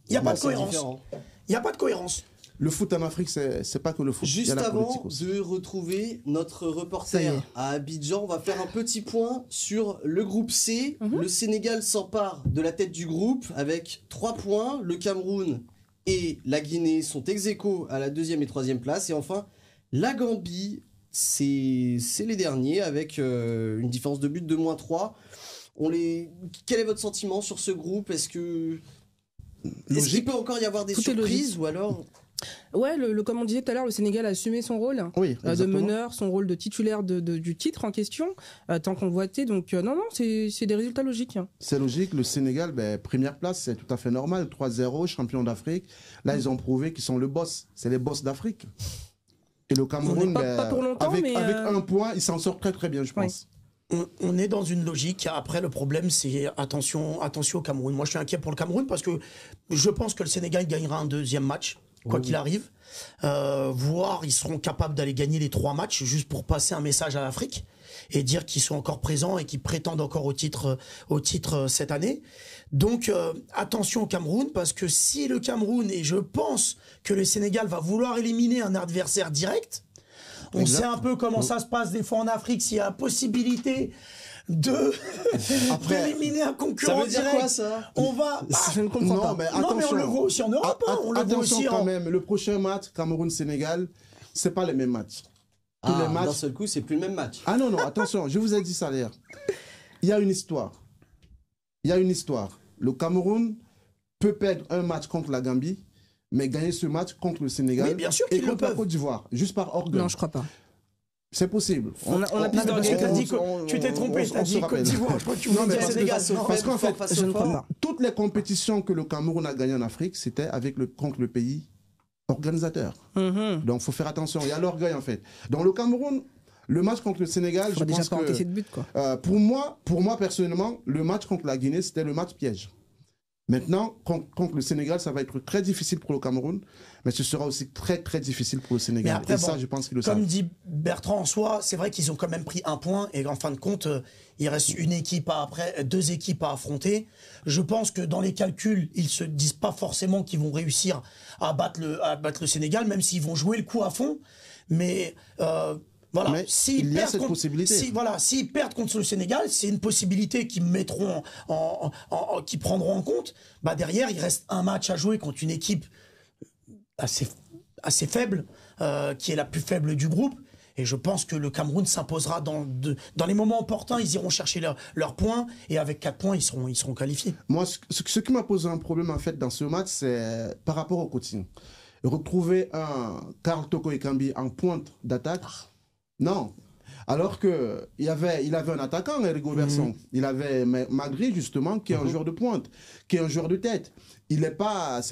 Il n'y a pas de c'est cohérence. différent. Il n'y a pas de cohérence. Le foot en Afrique, c'est pas que le foot. Il y Juste a la avant politique aussi. de retrouver notre Ça y reporter est. à Abidjan, on va faire un petit point sur le groupe C. Le Sénégal s'empare de la tête du groupe avec 3 points. Le Cameroun et la Guinée sont ex-aequo à la 2e et 3e place. Et enfin, la Gambie, c'est les derniers avec une différence de but de -3. Quel est votre sentiment sur ce groupe? Est-ce qu'il peut encore y avoir des Tout est surprises logique. ou alors Ouais, comme on disait tout à l'heure, le Sénégal a assumé son rôle Oui, de exactement. meneur, son rôle de titulaire du titre en question, tant qu'on voitait. Donc non, c'est des résultats logiques. Hein. C'est logique. Le Sénégal, première place, c'est tout à fait normal. 3-0, champion d'Afrique. Là, ils ont prouvé qu'ils sont le boss. C'est les boss d'Afrique. Et le Cameroun, pas pour longtemps, avec mais, un point, il s'en sort très très bien, je pense. On est dans une logique. Après, le problème, c'est attention au Cameroun. Moi, je suis inquiet pour le Cameroun parce que je pense que le Sénégal gagnera un deuxième match, quoi qu'il arrive. Voire, ils seront capables d'aller gagner les 3 matchs juste pour passer un message à l'Afrique et dire qu'ils sont encore présents et qu'ils prétendent encore au titre cette année. Donc, attention au Cameroun parce que si le Cameroun, et je pense que le Sénégal va vouloir éliminer un adversaire direct, on Exact. sait un peu comment ça se passe des fois en Afrique, s'il y a la possibilité d'éliminer un concurrent Ça veut dire direct. quoi, ça? On va... Je ne comprends Non, pas. mais Non, mais on attention. le voit aussi en Europe, hein, on le voit Attention aussi quand en... même. Le prochain match, Cameroun-Sénégal, c'est pas les mêmes matchs. Tous les D'un matchs. seul coup, c'est plus le même match. Ah non, attention, je vous ai dit ça d'ailleurs. Il y a une histoire. Le Cameroun peut perdre un match contre la Gambie, mais gagner ce match contre le Sénégal Mais bien sûr et qu'ils le contre la peuvent. Côte d'Ivoire, juste par orgueil. Non, je crois pas. C'est possible. On a plus Non, mais parce que d'orgueil. t'as dit que tu t'es trompé, t'as dit Côte d'Ivoire, je crois que tu voulais mais dire parce que Sénégal. face au Non, Parce faible, qu'en fait, face au je ne crois fort. pas. toutes les compétitions que le Cameroun a gagnées en Afrique, c'était contre le pays organisateur. Mhm. Donc, il faut faire attention. Il y a l'orgueil, en fait. Dans le Cameroun, le match contre le Sénégal, Il je faut déjà pense pas encaisser de que... but, quoi. pour moi, personnellement, le match contre la Guinée, c'était le match piège. Maintenant, contre le Sénégal, ça va être très difficile pour le Cameroun, mais ce sera aussi très, très difficile pour le Sénégal. Mais après, et ça, bon, je pense qu'ils le Comme savent. dit Bertrand en soi, c'est vrai qu'ils ont quand même pris 1 point et en fin de compte, il reste 2 équipes à affronter. Je pense que dans les calculs, ils se disent pas forcément qu'ils vont réussir à battre le Sénégal, même s'ils vont jouer le coup à fond. Mais voilà, Mais il y a cette possibilité. S'ils perdent contre le Sénégal, c'est une possibilité qu'ils mettront qu'ils prendront en compte. Bah derrière, il reste un match à jouer contre une équipe assez faible, qui est la plus faible du groupe. Et je pense que le Cameroun s'imposera dans les moments opportuns. Ils iront chercher leurs points et avec 4 points, ils seront qualifiés. Moi, ce qui m'a posé un problème, en fait, dans ce match, c'est par rapport au coaching. Retrouver un Karl Toko Ekambi en pointe d'attaque, non. Alors qu'il avait un attaquant, Rigo Verson. Il avait Magri, justement, qui est un joueur de pointe, qui est un joueur de tête. C'est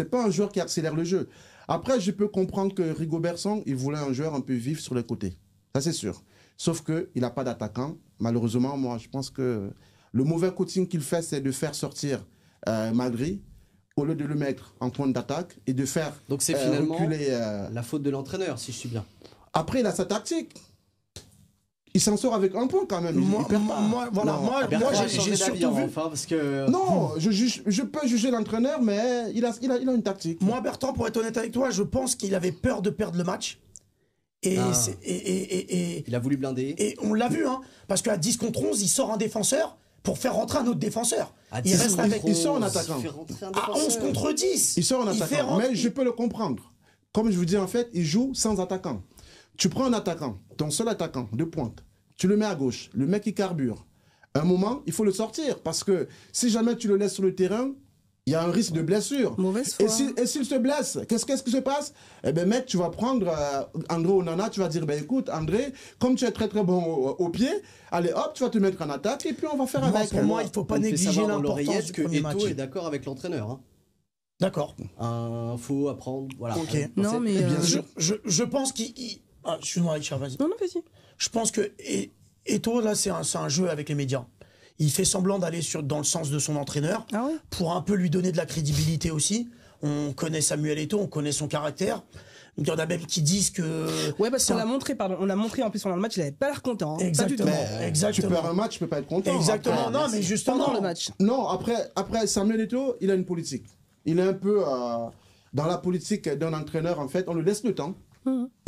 pas un joueur qui accélère le jeu. Après, je peux comprendre que Rigo Verson, il voulait un joueur un peu vif sur les côtés. Ça, c'est sûr. Sauf qu'il n'a pas d'attaquant. Malheureusement, moi, je pense que le mauvais coaching qu'il fait, c'est de faire sortir Magri au lieu de le mettre en point d'attaque et de faire Donc c'est finalement reculer. la faute de l'entraîneur, si je suis bien. Après, il a sa tactique. Il s'en sort avec un point quand même. Moi, j'ai surtout vu. Enfin, parce que... Non, je peux juger l'entraîneur, mais il a une tactique. Moi, Bertrand, pour être honnête avec toi, je pense qu'il avait peur de perdre le match. Et il a voulu blinder. Et on l'a vu, hein, parce qu'à 10 contre 11, il sort un défenseur pour faire rentrer un autre défenseur. Il reste avec... Il sort en attaquant. À 11 contre 10. Il sort en attaquant, mais je peux le comprendre. Comme je vous dis, en fait, il joue sans attaquant. Tu prends un attaquant, ton seul attaquant de pointe, tu le mets à gauche, le mec il carbure. À un moment, il faut le sortir parce que si jamais tu le laisses sur le terrain, il y a un risque de blessure. Mauvaise foi. Et s'il se blesse, qu'est-ce qui se passe? Eh ben mec, tu vas prendre André Onana, tu vas dire, ben écoute André, comme tu es très très bon au pied, allez hop, tu vas te mettre en attaque et puis on va faire avec. Pour moi, il ne faut pas négliger l'importance du premier match. Eto'o est d'accord avec l'entraîneur. Hein. D'accord. Un faux à prendre, voilà. Ok. Non, mais je pense qu'il... Ah, excuse-moi Richard, vas-y. non, vas-y. Je pense que Eto'o, là, c'est un jeu avec les médias. Il fait semblant d'aller dans le sens de son entraîneur pour un peu lui donner de la crédibilité aussi. On connaît Samuel Eto'o, on connaît son caractère. Il y en a même qui disent que... Ouais, parce qu'on l'a montré, on l'a montré en plus pendant le match, il avait pas l'air content. Hein. Exactement. Tu perds un match, tu peux pas être content. Exactement. Après, non, mais justement... Pendant le match. Non, après Samuel Eto'o, il a une politique. Il est un peu dans la politique d'un entraîneur, en fait. On lui laisse le temps.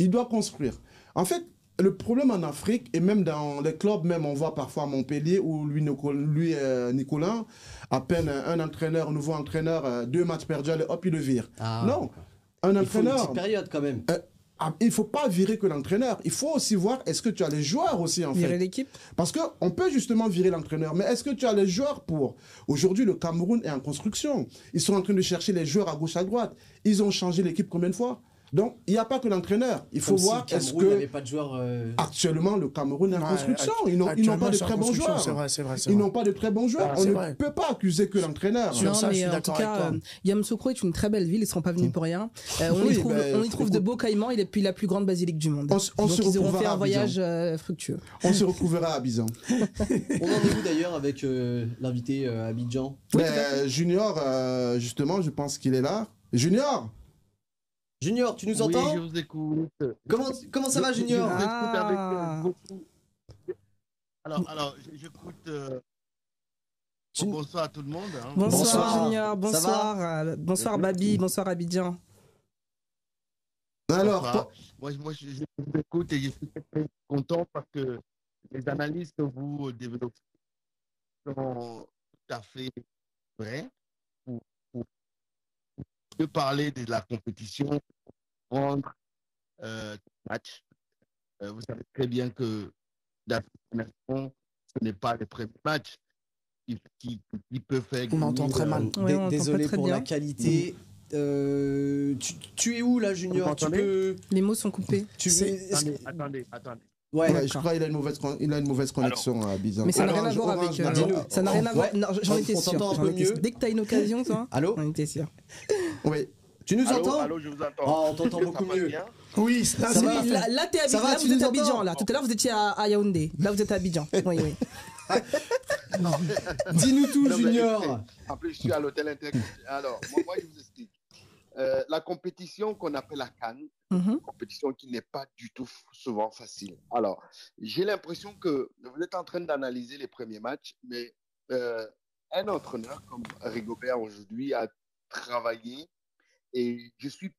Il doit construire. En fait, le problème en Afrique, et même dans les clubs, même on voit parfois à Montpellier, où Nicolas, à peine un nouveau entraîneur, 2 matchs perdus, allez, hop, il le vire. Non, un entraîneur... Il faut une petite période quand même. Il ne faut pas virer que l'entraîneur. Il faut aussi voir, est-ce que tu as les joueurs aussi, en fait. Virer l'équipe. Parce qu'on peut justement virer l'entraîneur, mais est-ce que tu as les joueurs pour... Aujourd'hui, le Cameroun est en construction. Ils sont en train de chercher les joueurs à gauche, à droite. Ils ont changé l'équipe combien de fois? Donc, il n'y a pas que l'entraîneur. Il faut voir, est-ce que... n'avait pas de joueurs... Actuellement, le Cameroun est en construction. Ils n'ont pas de très bons joueurs. C'est vrai. Ils n'ont pas de très bons joueurs. On ne peut pas accuser que l'entraîneur. Non, mais en tout cas, Yamoussoukro est une très belle ville. Ils ne seront pas venus pour rien. On y trouve de beaux caïmans. Il est puis la plus grande basilique du monde. Donc, ils auront fait un voyage fructueux. On se retrouvera à Abidjan. On en est où d'ailleurs avec l'invité à Abidjan? Junior, justement, je pense qu'il est là. Junior, tu nous entends? Oui, je vous écoute. Comment ça va, Junior? Je vous écoute avec beaucoup. Alors, j'écoute. Bonsoir à tout le monde. Hein. Bonsoir, Junior. Bonsoir, Babi. Bonsoir, Abidjan. Alors, moi, je vous écoute et je suis très content parce que les analyses que vous développez sont tout à fait vraies. De parler de la compétition, prendre match. Vous savez très bien que ce n'est pas le premier match qui peut faire. On entend très mal. Désolé pour la qualité. Tu es où là, Junior? Les mots sont coupés. Attendez. Ouais, je crois qu'il a une mauvaise connexion à Abidjan. Mais ça n'a rien à voir avec... ça n'a rien à voir... Non, j'en étais sûr. Dès que tu as une occasion, toi, on était sûr. Oui. Tu nous entends? Allô, je vous entends. Oh, on t'entend beaucoup mieux. Oui, là, t'es Abidjan. Vous êtes à Abidjan, là. Tout à l'heure, vous étiez à Yaoundé. Là, vous êtes à Abidjan. Oui. Dis-nous tout, Junior. En plus, je suis à l'hôtel Inter. Alors, moi, je vous explique. La compétition qu'on appelle la CAN, une compétition qui n'est pas du tout souvent facile. Alors, j'ai l'impression que vous êtes en train d'analyser les premiers matchs, mais un entraîneur comme Rigobert aujourd'hui a travaillé et je suis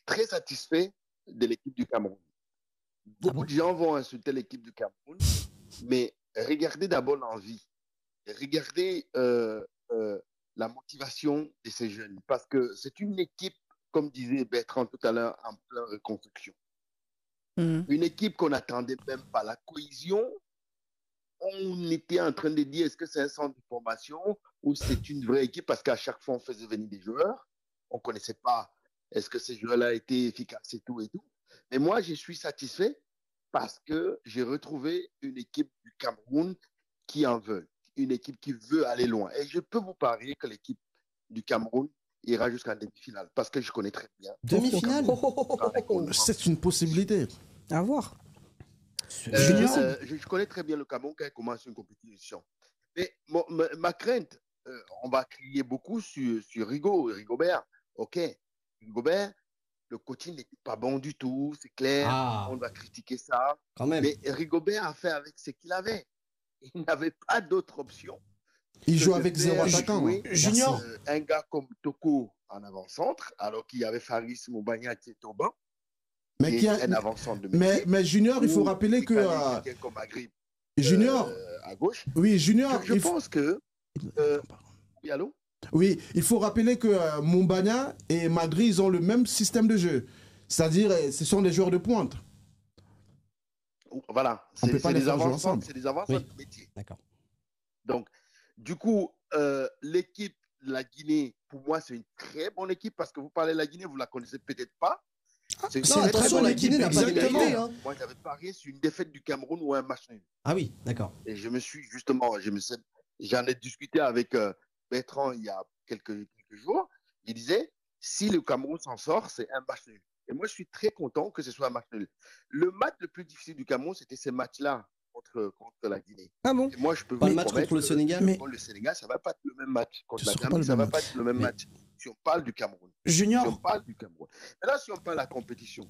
très satisfait de l'équipe du Cameroun. Beaucoup de gens vont insulter l'équipe du Cameroun, mais regardez d'abord l'envie. Regardez la motivation de ces jeunes, parce que c'est une équipe, comme disait Bertrand tout à l'heure, en pleine reconstruction. Une équipe qu'on n'attendait même pas. La cohésion, on était en train de dire, est-ce que c'est un centre de formation ou c'est une vraie équipe? Parce qu'à chaque fois, on faisait venir des joueurs. On ne connaissait pas, est-ce que ces joueurs-là étaient efficaces et tout. Mais moi, je suis satisfait parce que j'ai retrouvé une équipe du Cameroun qui en veut. Une équipe qui veut aller loin. Et je peux vous parier que l'équipe du Cameroun ira jusqu'en demi-finale parce que je connais très bien. Demi-finale? C'est une possibilité. À voir. Je connais très bien le Cameroun quand il commence une compétition. Mais ma crainte, on va crier beaucoup sur Rigobert. Ok, Rigobert, le coaching n'était pas bon du tout, c'est clair. On va critiquer ça. Quand même. Mais Rigobert a fait avec ce qu'il avait. Il n'avait pas d'autre option. Il joue avec 0 attaquant. Junior. Un gars comme Toko en avant-centre, alors qu'il y avait Faris Moubagna qui était au banc. Mais qui a un avant-centre de métier. Mais Junior, il faut rappeler que. Comme Agrib, Junior. À gauche. Oui, Junior. Je pense que. Oui, allô? Oui, il faut rappeler que Moubagna et Madrid, ils ont le même système de jeu. C'est-à-dire, ce sont des joueurs de pointe. Voilà. On peut pas les faire jouer ensemble. C'est des avant-centres de métier. D'accord. Donc, du coup, l'équipe de la Guinée, pour moi, c'est une très bonne équipe parce que vous parlez de la Guinée, vous ne la connaissez peut-être pas. C'est une très bonne équipe. Hein. Moi, j'avais parié sur une défaite du Cameroun ou un match nul. Ah oui, d'accord. Et je me suis justement, j'en ai discuté avec Bertrand il y a quelques jours. Il disait, si le Cameroun s'en sort, c'est un match nul. Et moi, je suis très content que ce soit un match nul. Le match le plus difficile du Cameroun, c'était ces matchs-là contre la Guinée. Ah bon? Et moi, je peux pas le match contre le Sénégal. Contre le Sénégal, ça ne va pas être le même match. Contre la Gambie, ça ne va pas être le même match. Si on parle du Cameroun. Junior. Si on parle du Cameroun. Maintenant, si on parle de la compétition,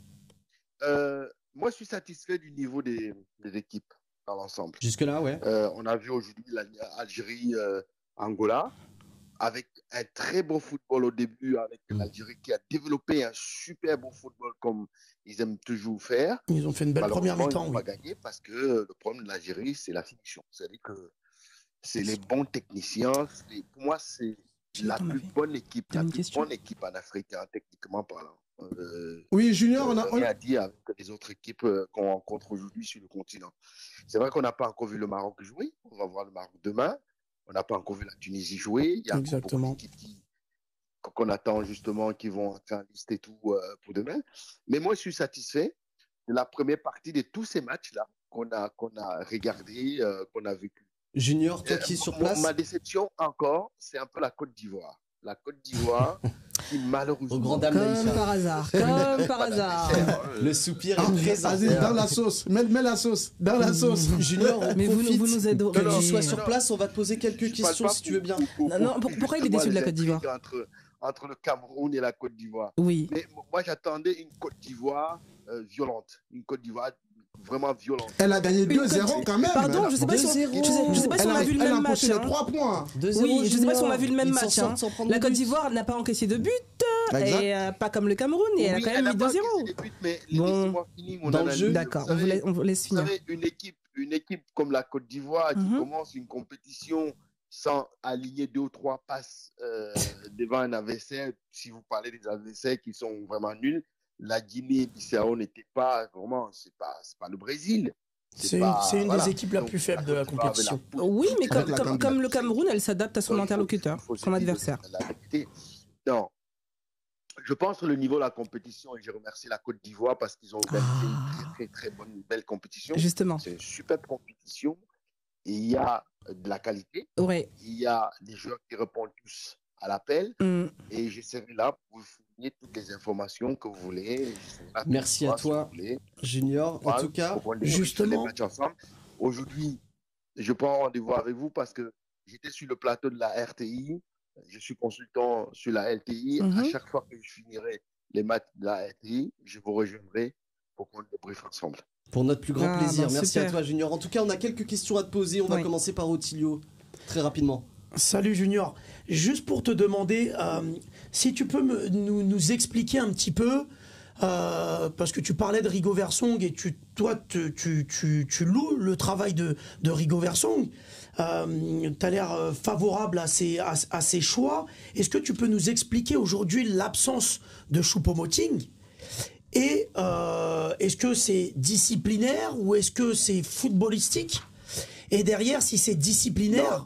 moi, je suis satisfait du niveau des équipes dans l'ensemble. Jusque-là, ouais. On a vu aujourd'hui l'Algérie, Angola, avec un très beau football au début, avec l'Algérie qui a développé un super bon football comme ils aiment toujours faire. Ils ont fait une belle première mi-temps. Ils n'ont pas gagné parce que le problème de l'Algérie, c'est la finition. C'est-à-dire que c'est les bons techniciens. Pour moi, c'est la plus bonne équipe, en Afrique, hein, techniquement parlant. Oui, Junior, on a rien à dire avec les autres équipes qu'on rencontre aujourd'hui sur le continent. C'est vrai qu'on n'a pas encore vu le Maroc jouer. On va voir le Maroc demain. On n'a pas encore vu la Tunisie jouer. Il y a exactement beaucoup d'équipes qu'on attend justement, qui vont faire liste et tout pour demain. Mais moi, je suis satisfait de la première partie de tous ces matchs-là qu'on a regardés, qu'on a vécu. Junior, toi qui es sur place. Ma déception encore, c'est un peu la Côte d'Ivoire. La Côte d'Ivoire, qui malheureusement. Au grand dame comme par hasard. Comme par hasard. Le soupir est présent. Vas-y, dans la sauce. Mets la sauce. Dans la sauce. Junior, mais vous nous aidez. Que tu sois sur place, on va te poser quelques questions si tu veux bien. Non, pourquoi il est déçu de la Côte d'Ivoire? Entre le Cameroun et la Côte d'Ivoire. Oui. Mais moi, j'attendais une Côte d'Ivoire violente. Une Côte d'Ivoire vraiment violente. Elle a gagné 2-0 quand même. Pardon, je sais pas si on a vu le même match. 3 points. Oui, je sais pas si on a vu le même match. La Côte d'Ivoire n'a pas encaissé de but. Et pas comme le Cameroun. Et elle a quand même mis 2-0. Mais bon, dans le jeu. D'accord, on vous laisse finir. Vous savez, une équipe comme la Côte d'Ivoire qui commence une compétition sans aligner 2 ou 3 passes devant un adversaire, si vous parlez des adversaires qui sont vraiment nuls, la Guinée-Bissau n'était pas vraiment, c'est pas le Brésil. C'est une des équipes la plus faible de la compétition. Oui, mais comme le Cameroun, elle s'adapte à son interlocuteur, son adversaire. Non. Je pense que le niveau de la compétition, et je remercie la Côte d'Ivoire parce qu'ils ont organisé une très, très bonne, belle compétition. Justement. C'est une superbe compétition. Et il y a de la qualité. Ouais. Il y a des joueurs qui répondent tous à l'appel. Et je serai là pour vous fournir toutes les informations que vous voulez. Merci à toi, Junior. En tout cas, justement. Aujourd'hui, je prends rendez-vous avec vous parce que j'étais sur le plateau de la RTI. Je suis consultant sur la LTI. À chaque fois que je finirai les matchs de la RTI, je vous rejoindrai pour qu'on débriefe ensemble. Pour notre plus grand plaisir. Merci super. à toi, Junior. En tout cas, on a quelques questions à te poser. On va commencer par Otilio, très rapidement. Salut Junior. Juste pour te demander si tu peux nous expliquer un petit peu, parce que tu parlais de Rigo Versong et toi tu loues le travail de Rigo Versong. Tu as l'air favorable à ses choix. Est-ce que tu peux nous expliquer aujourd'hui l'absence de Choupo-Moting? Et est-ce que c'est disciplinaire ou est-ce que c'est footballistique? Et derrière, si c'est disciplinaire...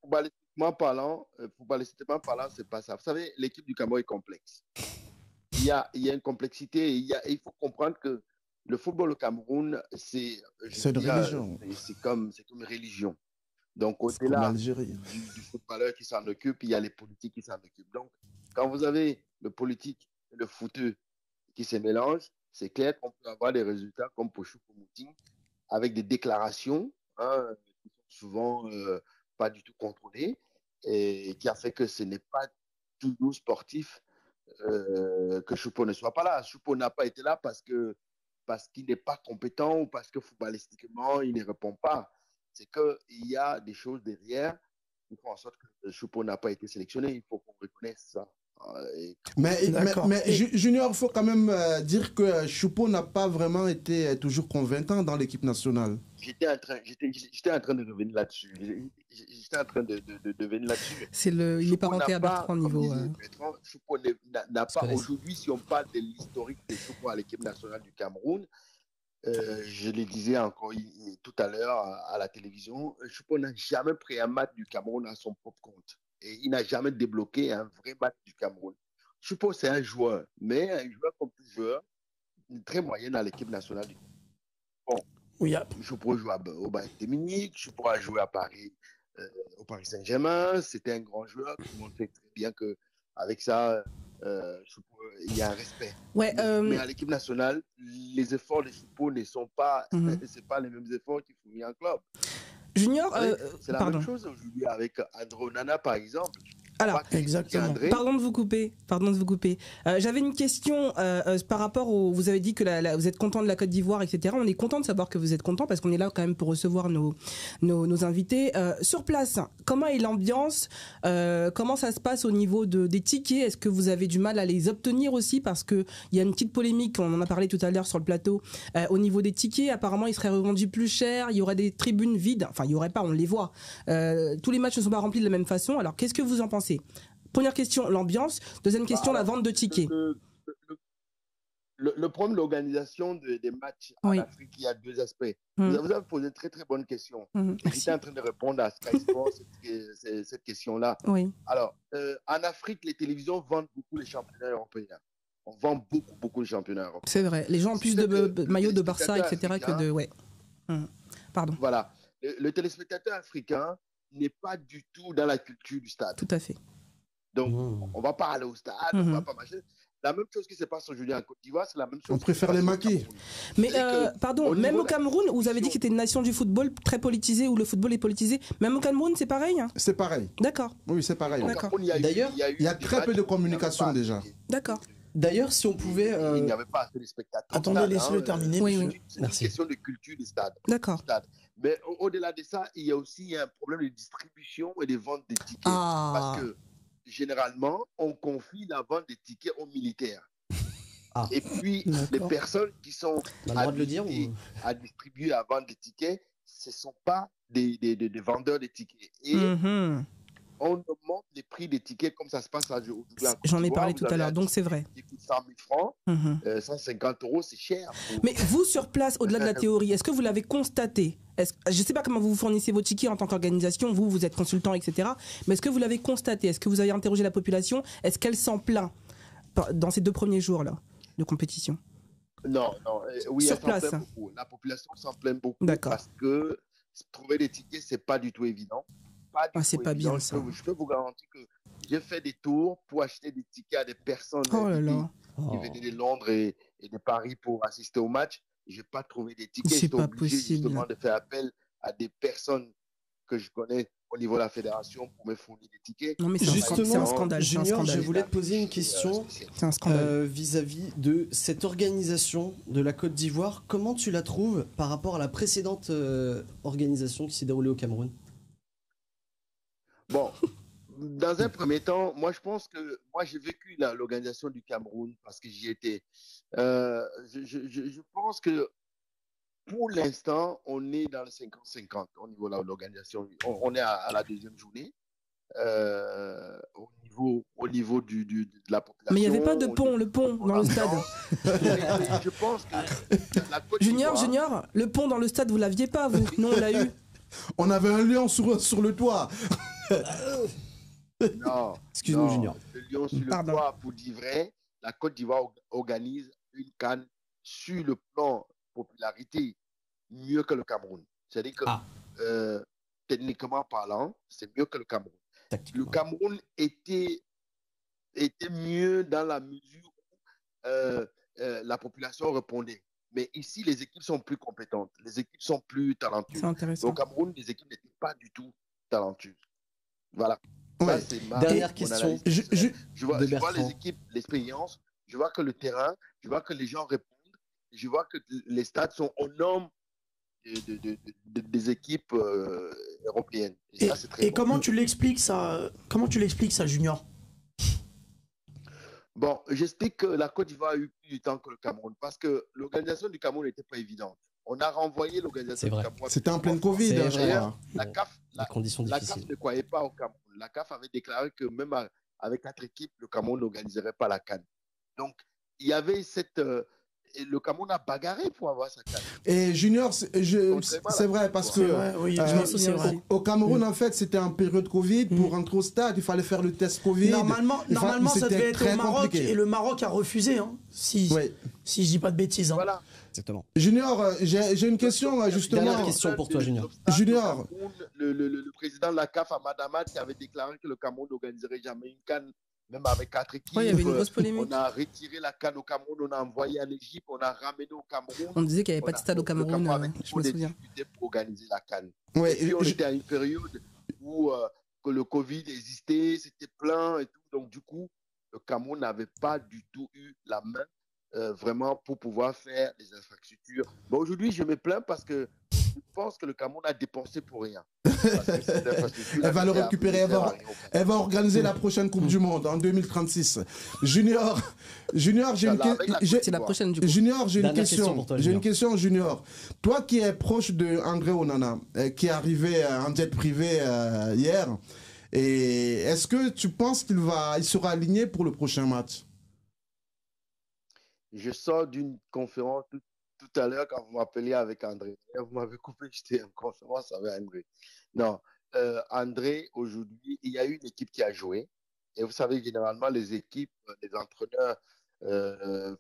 Footballistiquement parlant, c'est pas ça. Vous savez, l'équipe du Cameroun est complexe. Il y a une complexité. Il faut comprendre que le football au Cameroun, c'est une religion. C'est comme une religion. Donc, au-delà du footballeur qui s'en occupe, il y a les politiques qui s'en occupent. Donc, quand vous avez le politique et le footeux qui se mélangent, c'est clair qu'on peut avoir des résultats comme pour Choupo-Moting avec des déclarations qui sont souvent pas du tout contrôlées. et qui a fait que ce n'est pas toujours sportif que Choupo ne soit pas là. Choupo n'a pas été là parce qu'il n'est pas compétent ou parce que footballistiquement, il ne répond pas. C'est qu'il y a des choses derrière qui font en sorte que Choupo n'a pas été sélectionné. Il faut qu'on reconnaisse ça. Mais Junior, il faut quand même dire que Choupo n'a pas vraiment été toujours convaincant dans l'équipe nationale. J'étais en train de revenir là-dessus. Il n'est pas rentré à Bertrand niveau. Choupo n'a pas aujourd'hui, si on parle de l'historique de Choupo à l'équipe nationale du Cameroun, je le disais encore tout à l'heure à la télévision, Choupo n'a jamais pris un match du Cameroun à son propre compte. Et il n'a jamais débloqué un vrai match du Cameroun. Choupo, c'est un joueur, mais un joueur comme tout joueur, très moyen à l'équipe nationale du Cameroun. Bon, oui, Choupo joue au Bayern de Munich, Choupo a joué à Paris, au Paris Saint-Germain. C'était un grand joueur. Tout le monde sait très bien qu'avec ça, Choupo, il y a un respect. Ouais, mais à l'équipe nationale, les efforts de Choupo ne sont pas, c'est pas les mêmes efforts qu'il faut mettre en club. Junior, c'est la même chose aujourd'hui avec André Onana, par exemple. Alors, exactement. Pardon de vous couper. J'avais une question par rapport au. Vous avez dit que vous êtes content de la Côte d'Ivoire, etc. On est content de savoir que vous êtes content parce qu'on est là quand même pour recevoir nos invités. Sur place, comment est l'ambiance? Comment ça se passe au niveau des tickets? Est-ce que vous avez du mal à les obtenir aussi? Parce qu'il y a une petite polémique, on en a parlé tout à l'heure sur le plateau. Au niveau des tickets, apparemment, ils seraient revendus plus cher. Il y aurait des tribunes vides. Enfin, il n'y aurait pas, on les voit. Tous les matchs ne sont pas remplis de la même façon. Alors, qu'est-ce que vous en pensez? Première question, l'ambiance. Deuxième question, la vente de tickets. Le problème de l'organisation des matchs en Afrique, il y a deux aspects. Vous avez posé une très très bonne question. J'étais en train de répondre à Sky Sports cette question-là. Oui. Alors, en Afrique, les télévisions vendent beaucoup les championnats européens. On vend beaucoup les championnats européens. C'est vrai. Les gens ont plus de maillots de Barça, etc. que de... Ouais. Pardon. Voilà. Le téléspectateur africain n'est pas du tout dans la culture du stade. Tout à fait. Donc, on ne va pas aller au stade, on ne va pas marcher. La même chose qui se passe aujourd'hui en Côte d'Ivoire, c'est la même chose. On préfère les maquis. Mais pardon, même au Cameroun, vous avez dit que c'était une nation du football très politisée, où le football est politisé. Même au Cameroun, c'est pareil, hein? C'est pareil. D'accord. Oui, c'est pareil. D'ailleurs, il y a très peu de communication déjà. D'accord. D'ailleurs, si on pouvait... Il n'y avait pas assez de spectateurs. Attendez, laissez-le terminer. Oui. C'est une question de culture du stade. D'accord. Mais au-delà de ça, il y a aussi un problème de distribution et de vente des tickets. Parce que généralement, on confie la vente des tickets aux militaires. Et puis, les personnes qui sont habilitées à distribuer, à vendre des tickets, ce ne sont pas des vendeurs de tickets. Et on augmente les prix des tickets comme ça se passe aujourd'hui. J'en ai parlé tout à l'heure, donc c'est vrai. Qui coûte 100 000 francs, 150 €, c'est cher. Mais vous, sur place, au-delà de la théorie, est-ce que vous l'avez constaté? Je ne sais pas comment vous fournissez vos tickets en tant qu'organisation, vous êtes consultant, etc. Mais est-ce que vous l'avez constaté? Est-ce que vous avez interrogé la population? Est-ce qu'elle s'en plaint dans ces 2 premiers jours-là de compétition? Non. Oui, sur place. Beaucoup. La population s'en plaint beaucoup parce que trouver des tickets, c'est pas du tout évident. C'est pas bien ça. Je peux vous garantir que j'ai fait des tours pour acheter des tickets à des personnes qui venaient de Londres et de Paris pour assister au match. Je n'ai pas trouvé des tickets. C'est pas obligé possible. Justement de faire appel à des personnes que je connais au niveau de la fédération pour me fournir des tickets. Non, mais c'est un scandale. Junior, je voulais te poser une question vis-à-vis de cette organisation de la Côte d'Ivoire. Comment tu la trouves par rapport à la précédente organisation qui s'est déroulée au Cameroun? Bon, dans un premier temps, moi je pense que j'ai vécu l'organisation du Cameroun parce que j'y étais. Je pense que pour l'instant, on est dans le 50-50 au niveau de l'organisation. On est à la deuxième journée. Au niveau de la population. Mais il n'y avait pas de pont, le pont dans le stade. Je pense que la Côte Junior, le pont dans le stade, vous l'aviez pas, vous? Nous, on l'a eu. On avait un lion sur le toit. Non. Excuse-nous, Junior. Le lion sur le toit, pour dire vrai, la Côte d'Ivoire organise une CAN sur le plan popularité mieux que le Cameroun. C'est-à-dire que techniquement parlant, c'est mieux que le Cameroun. Le Cameroun était mieux dans la mesure où la population répondait. Mais ici, les équipes sont plus compétentes, les équipes sont plus talentueuses. C'est intéressant. Au Cameroun, les équipes n'étaient pas du tout talentueuses. Voilà. Ouais. Dernière question. Je vois les équipes, l'expérience, je vois que le terrain, je vois que les gens répondent, je vois que les stades sont aux normes des équipes européennes. Et, ça, c'est très bon. Comment tu l'expliques ça, Junior? Bon, j'explique que la Côte d'Ivoire a eu plus de temps que le Cameroun parce que l'organisation du Cameroun n'était pas évidente. On a renvoyé l'organisation du Cameroun. C'était en pleine Covid. La CAF ne croyait pas au Cameroun. La CAF avait déclaré que même avec 4 équipes, le Cameroun n'organiserait pas la CAN. Donc, il y avait le Cameroun a bagarré pour avoir sa CAN. Et Junior, c'est vrai parce que au Cameroun, en fait, c'était en période Covid. Pour rentrer au stade, il fallait faire le test Covid. Normalement ça devait être au Maroc et le Maroc a refusé, hein, si je dis pas de bêtises. Hein. Voilà. Exactement. Junior, j'ai une question justement. Dernière question pour toi, Junior. Junior. Le président de la CAF, Ahmad Ahmad, qui avait déclaré que le Cameroun n'organiserait jamais une CAN, même avec 4 équipes. Il y avait une grosse polémique. On a retiré la CAN au Cameroun, on a envoyé à l'Égypte, on a ramené au Cameroun. On disait qu'il n'y avait pas de stade au Cameroun, je me souviens. Pour organiser la CAN. Ouais, et puis on était à une période où que le Covid existait, c'était plein et tout. Donc du coup, le Cameroun n'avait pas du tout eu la main vraiment pour pouvoir faire les infrastructures. Bon, aujourd'hui, je me plains parce que je pense que le Cameroun a dépensé pour rien. Elle va le récupérer. Elle va organiser la prochaine Coupe du Monde en 2036. Junior, j'ai une question. Junior. Toi qui es proche de André Onana, qui est arrivé en jet privé hier, et est-ce que tu penses qu'il sera aligné pour le prochain match? Je sors d'une conférence tout à l'heure quand vous m'appeliez avec André. Vous m'avez coupé, j'étais en conférence avec André. Non, André, aujourd'hui, il y a eu une équipe qui a joué. Et vous savez, généralement, les équipes, les entraîneurs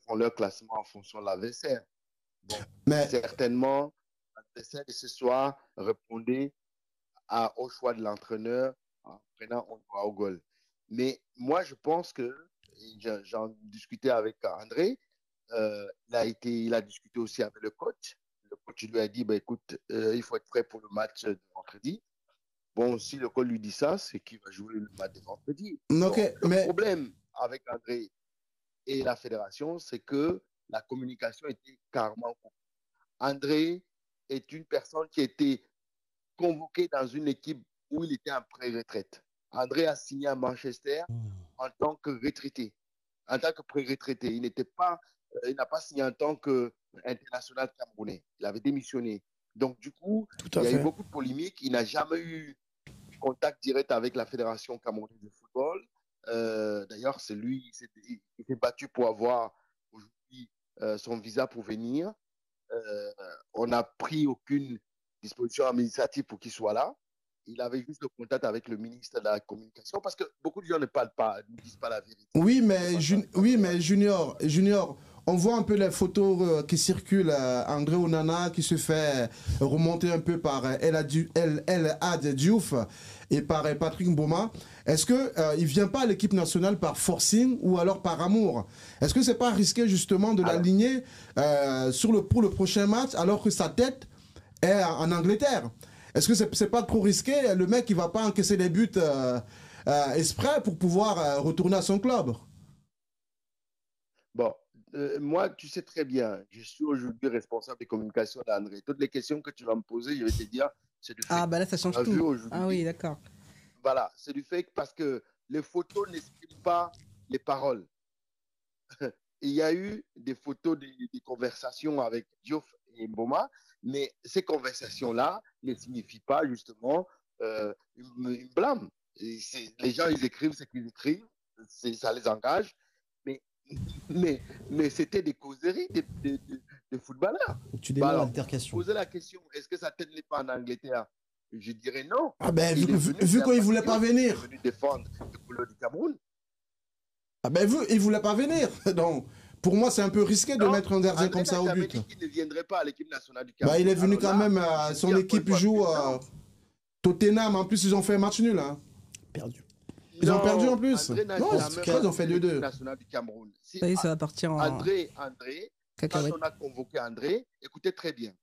font leur classement en fonction de l'adversaire. Bon, certainement, l'adversaire de ce soir répondait au choix de l'entraîneur en prenant un droit au goal. Mais moi, je pense que, j'en discutais avec André, il a discuté aussi avec le coach. Le coach lui a dit, écoute, il faut être prêt pour le match de vendredi. Bon, si le coach lui dit ça, c'est qu'il va jouer le match de vendredi. Le problème avec André et la fédération, c'est que la communication était carrément coupée. André est une personne qui a été convoquée dans une équipe où il était en pré-retraite. André a signé à Manchester en tant que retraité, en tant que pré-retraité. Il n'a pas signé en tant qu'international camerounais. Il avait démissionné. Donc, du coup, il y a eu beaucoup de polémiques. Il n'a jamais eu contact direct avec la Fédération camerounaise de football. D'ailleurs, c'est lui, il s'est battu pour avoir aujourd'hui son visa pour venir. On n'a pris aucune disposition administrative pour qu'il soit là. Il avait juste le contact avec le ministre de la Communication parce que beaucoup de gens ne disent pas la vérité. Oui, mais Junior, on voit un peu les photos qui circulent. André Onana qui se fait remonter un peu par El Hadj Diouf et par Patrick Mboma. Est-ce qu'il ne vient pas à l'équipe nationale par forcing ou alors par amour? Est-ce que ce n'est pas risqué justement de l'aligner pour le prochain match alors que sa tête est en Angleterre? Est-ce que c'est pas trop risqué? Le mec, il va pas encaisser des buts exprès pour pouvoir retourner à son club? Bon, moi, tu sais très bien, je suis aujourd'hui responsable des communications d'André. Toutes les questions que tu vas me poser, je vais te dire, c'est du fait. Ah, bah là, ça change tout. Ah oui, d'accord. Voilà, c'est du fait parce que les photos n'expriment pas les paroles. Il y a eu des photos, des conversations avec Diouf et Mboma, mais ces conversations-là ne signifient pas justement une blâme. Les gens, ils écrivent ce qu'ils écrivent, ça les engage, mais c'était des causeries de footballeurs. Tu démarres l'altercation. Poser la question, est-ce que sa tête n'est pas en Angleterre? Je dirais non. Ah ben, vu qu'il ne voulait pas venir. Il est venu défendre le couleur du Cameroun. Ah ben, il ne voulait pas venir. Donc, pour moi, c'est un peu risqué de mettre un gardien comme ça au but. Il ne viendrait pas à l'équipe nationale du Cameroun. Il est venu quand même, son équipe joue Tottenham. En plus, ils ont fait un match nul. Hein. Perdu. Ils ont perdu en plus. Non, ils ont fait 2-2. Nationale du Cameroun. Ça y est, ça va partir en... André, quand on a convoqué André, écoutez très bien.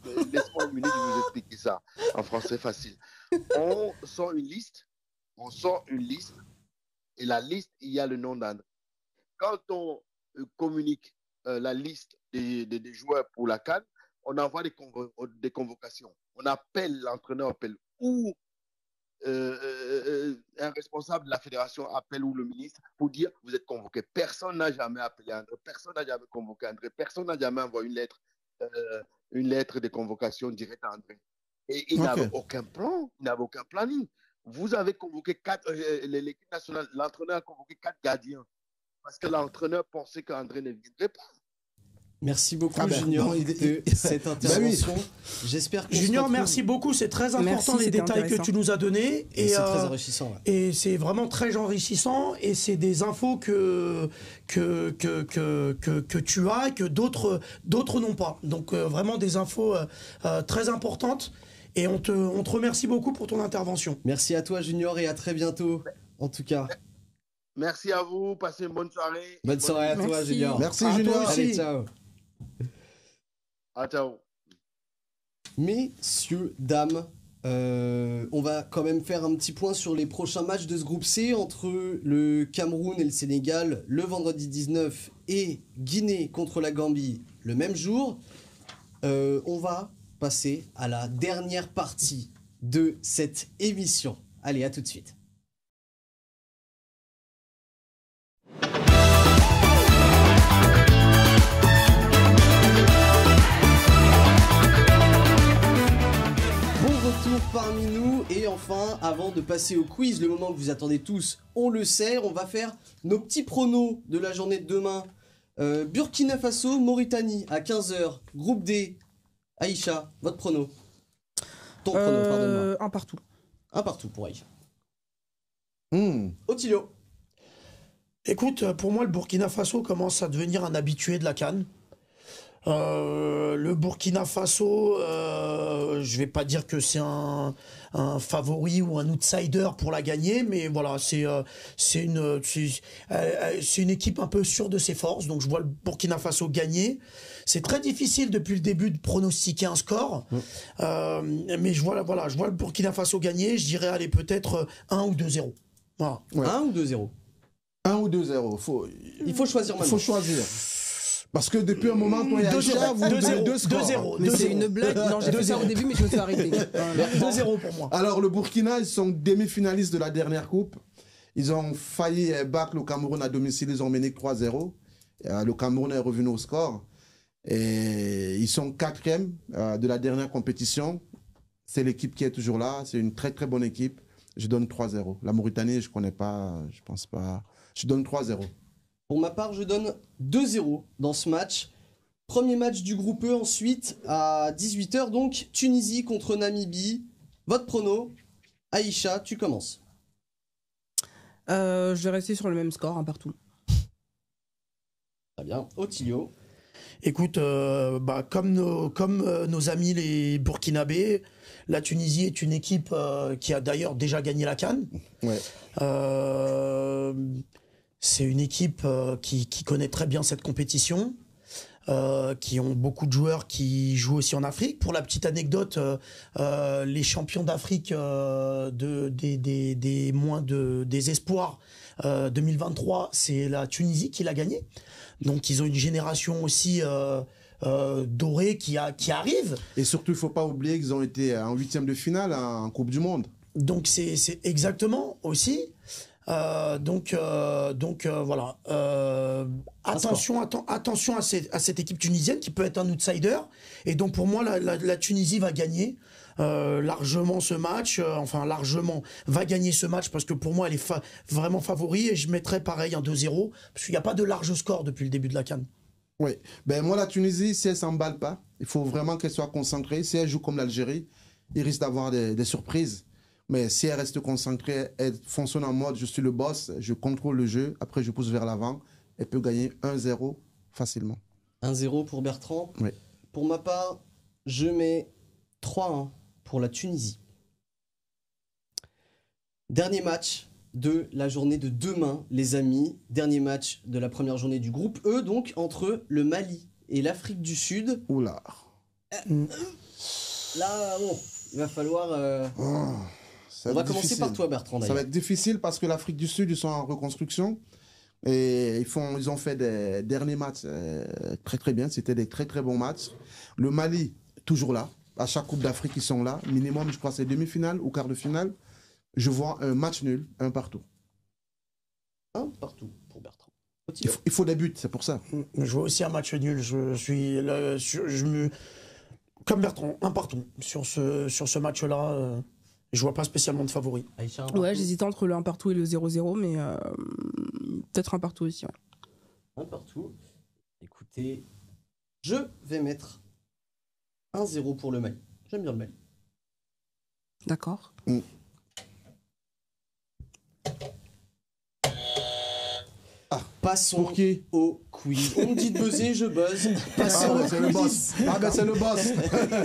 Laisse-moi une minute de vous expliquer ça en français facile. On sort une liste on sort une liste et la liste, il y a le nom d'André. Quand on communique la liste des joueurs pour la CAN, on envoie des convocations. On appelle l'entraîneur, ou un responsable de la fédération appelle ou le ministre pour dire vous êtes convoqué. Personne n'a jamais appelé André, personne n'a jamais convoqué André, personne n'a jamais envoyé une lettre de convocation directe à André. Et il n'avait aucun plan, il n'avait aucun planning. Vous avez convoqué l'équipe nationale, l'entraîneur a convoqué 4 gardiens parce que l'entraîneur pensait qu'André ne viendrait pas. Merci beaucoup, Junior, de cette intervention. J'espère que Junior, merci beaucoup. C'est très important les détails que tu nous as donnés. Et c'est très enrichissant. Ouais. Et c'est vraiment très enrichissant. Et c'est des infos que tu as et que d'autres n'ont pas. Donc vraiment des infos très importantes. Et on te remercie beaucoup pour ton intervention. Merci à toi, Junior, et à très bientôt. En tout cas. Merci à vous. Passez une bonne soirée. Bonne soirée à toi, Junior. Merci, Junior. Allez, ciao. Ah, ciao. Messieurs, dames, on va quand même faire un petit point sur les prochains matchs de ce groupe C entre le Cameroun et le Sénégal le vendredi 19 et Guinée contre la Gambie le même jour. On va passer à la dernière partie de cette émission. Allez, à tout de suite. Retour parmi nous, et enfin, avant de passer au quiz, le moment que vous attendez tous, on le sait, on va faire nos petits pronos de la journée de demain. Burkina Faso, Mauritanie à 15h, groupe D. Aïcha, votre prono. Ton prono, pardonne-moi. Un partout. Un partout pour Aïcha. Otilio. Écoute, pour moi, le Burkina Faso commence à devenir un habitué de la CAN. Le Burkina Faso, je vais pas dire que c'est un favori ou un outsider pour la gagner, mais voilà, c'est une équipe un peu sûre de ses forces, donc je vois le Burkina Faso gagner. C'est très difficile depuis le début de pronostiquer un score, mais je vois le Burkina Faso gagner. Je dirais aller peut-être 1 ou 2-0. Voilà. Ouais. 1 ou 2-0. 1 ou 2-0. Il faut choisir maintenant. Il faut choisir. Parce que depuis un moment, toi et Aïcha, vous donnez 2-0. Mais c'est une blague. Non, j'ai fait ça au début, mais je me suis arrêté. 2-0 pour moi. Alors, le Burkina, ils sont demi-finalistes de la dernière coupe. Ils ont failli battre le Cameroun à domicile. Ils ont mené 3-0. Le Cameroun est revenu au score. Et ils sont 4e de la dernière compétition. C'est l'équipe qui est toujours là. C'est une très, très bonne équipe. Je donne 3-0. La Mauritanie, je ne connais pas. Je pense pas. Je donne 3-0. Pour ma part, je donne 2-0 dans ce match. Premier match du groupe E ensuite, à 18h, donc Tunisie contre Namibie. Votre prono, Aïcha, tu commences. Je vais rester sur le même score, un partout. Très bien. Otilio. Écoute, comme nos amis les Burkinabés, la Tunisie est une équipe qui a d'ailleurs déjà gagné la CAN. Ouais. C'est une équipe qui connaît très bien cette compétition, qui ont beaucoup de joueurs qui jouent aussi en Afrique. Pour la petite anecdote, les champions d'Afrique des espoirs 2023, c'est la Tunisie qui l'a gagné. Donc ils ont une génération aussi dorée qui arrive. Et surtout, il ne faut pas oublier qu'ils ont été en 8e de finale en Coupe du Monde. Donc c'est exactement aussi. Donc voilà. Attention à cette équipe tunisienne qui peut être un outsider. Et donc pour moi, la Tunisie va gagner largement ce match. Va gagner ce match parce que pour moi, elle est vraiment favori. Et je mettrais pareil un 2-0 parce qu'il n'y a pas de large score depuis le début de la CAN. Oui. Moi, la Tunisie, si elle ne s'emballe pas, il faut vraiment qu'elle soit concentrée. Si elle joue comme l'Algérie, il risque d'avoir des surprises. Mais si elle reste concentrée, elle fonctionne en mode je suis le boss, je contrôle le jeu, après je pousse vers l'avant, elle peut gagner 1-0 facilement. 1-0 pour Bertrand. Oui. Pour ma part, je mets 3-1 pour la Tunisie. Dernier match de la journée de demain, les amis. Dernier match de la première journée du groupe E, donc entre le Mali et l'Afrique du Sud. Oula. Là, bon, il va falloir... On va commencer par toi, Bertrand. Ça va être difficile parce que l'Afrique du Sud, ils sont en reconstruction. Et ils ont fait des derniers matchs très très bien. C'était des très très bons matchs. Le Mali, toujours là. À chaque Coupe d'Afrique, ils sont là. Minimum, je crois, c'est demi-finale ou quart de finale. Je vois un match nul, un partout. Un partout pour Bertrand. Il faut des buts, c'est pour ça. Je vois aussi un match nul. Comme Bertrand, un partout. Sur ce match-là, je vois pas spécialement de favori. Aïcha, Ouais, j'hésitais entre le 1 partout et le 0-0, mais peut-être un partout aussi. Ouais. Un partout. Écoutez, je vais mettre 1-0 pour le Mali. J'aime bien le Mali. D'accord. Passons Pour qui? au quiz. On me dit de buzzer, je buzz. Passons au C'est le boss. quiz. C'est le boss.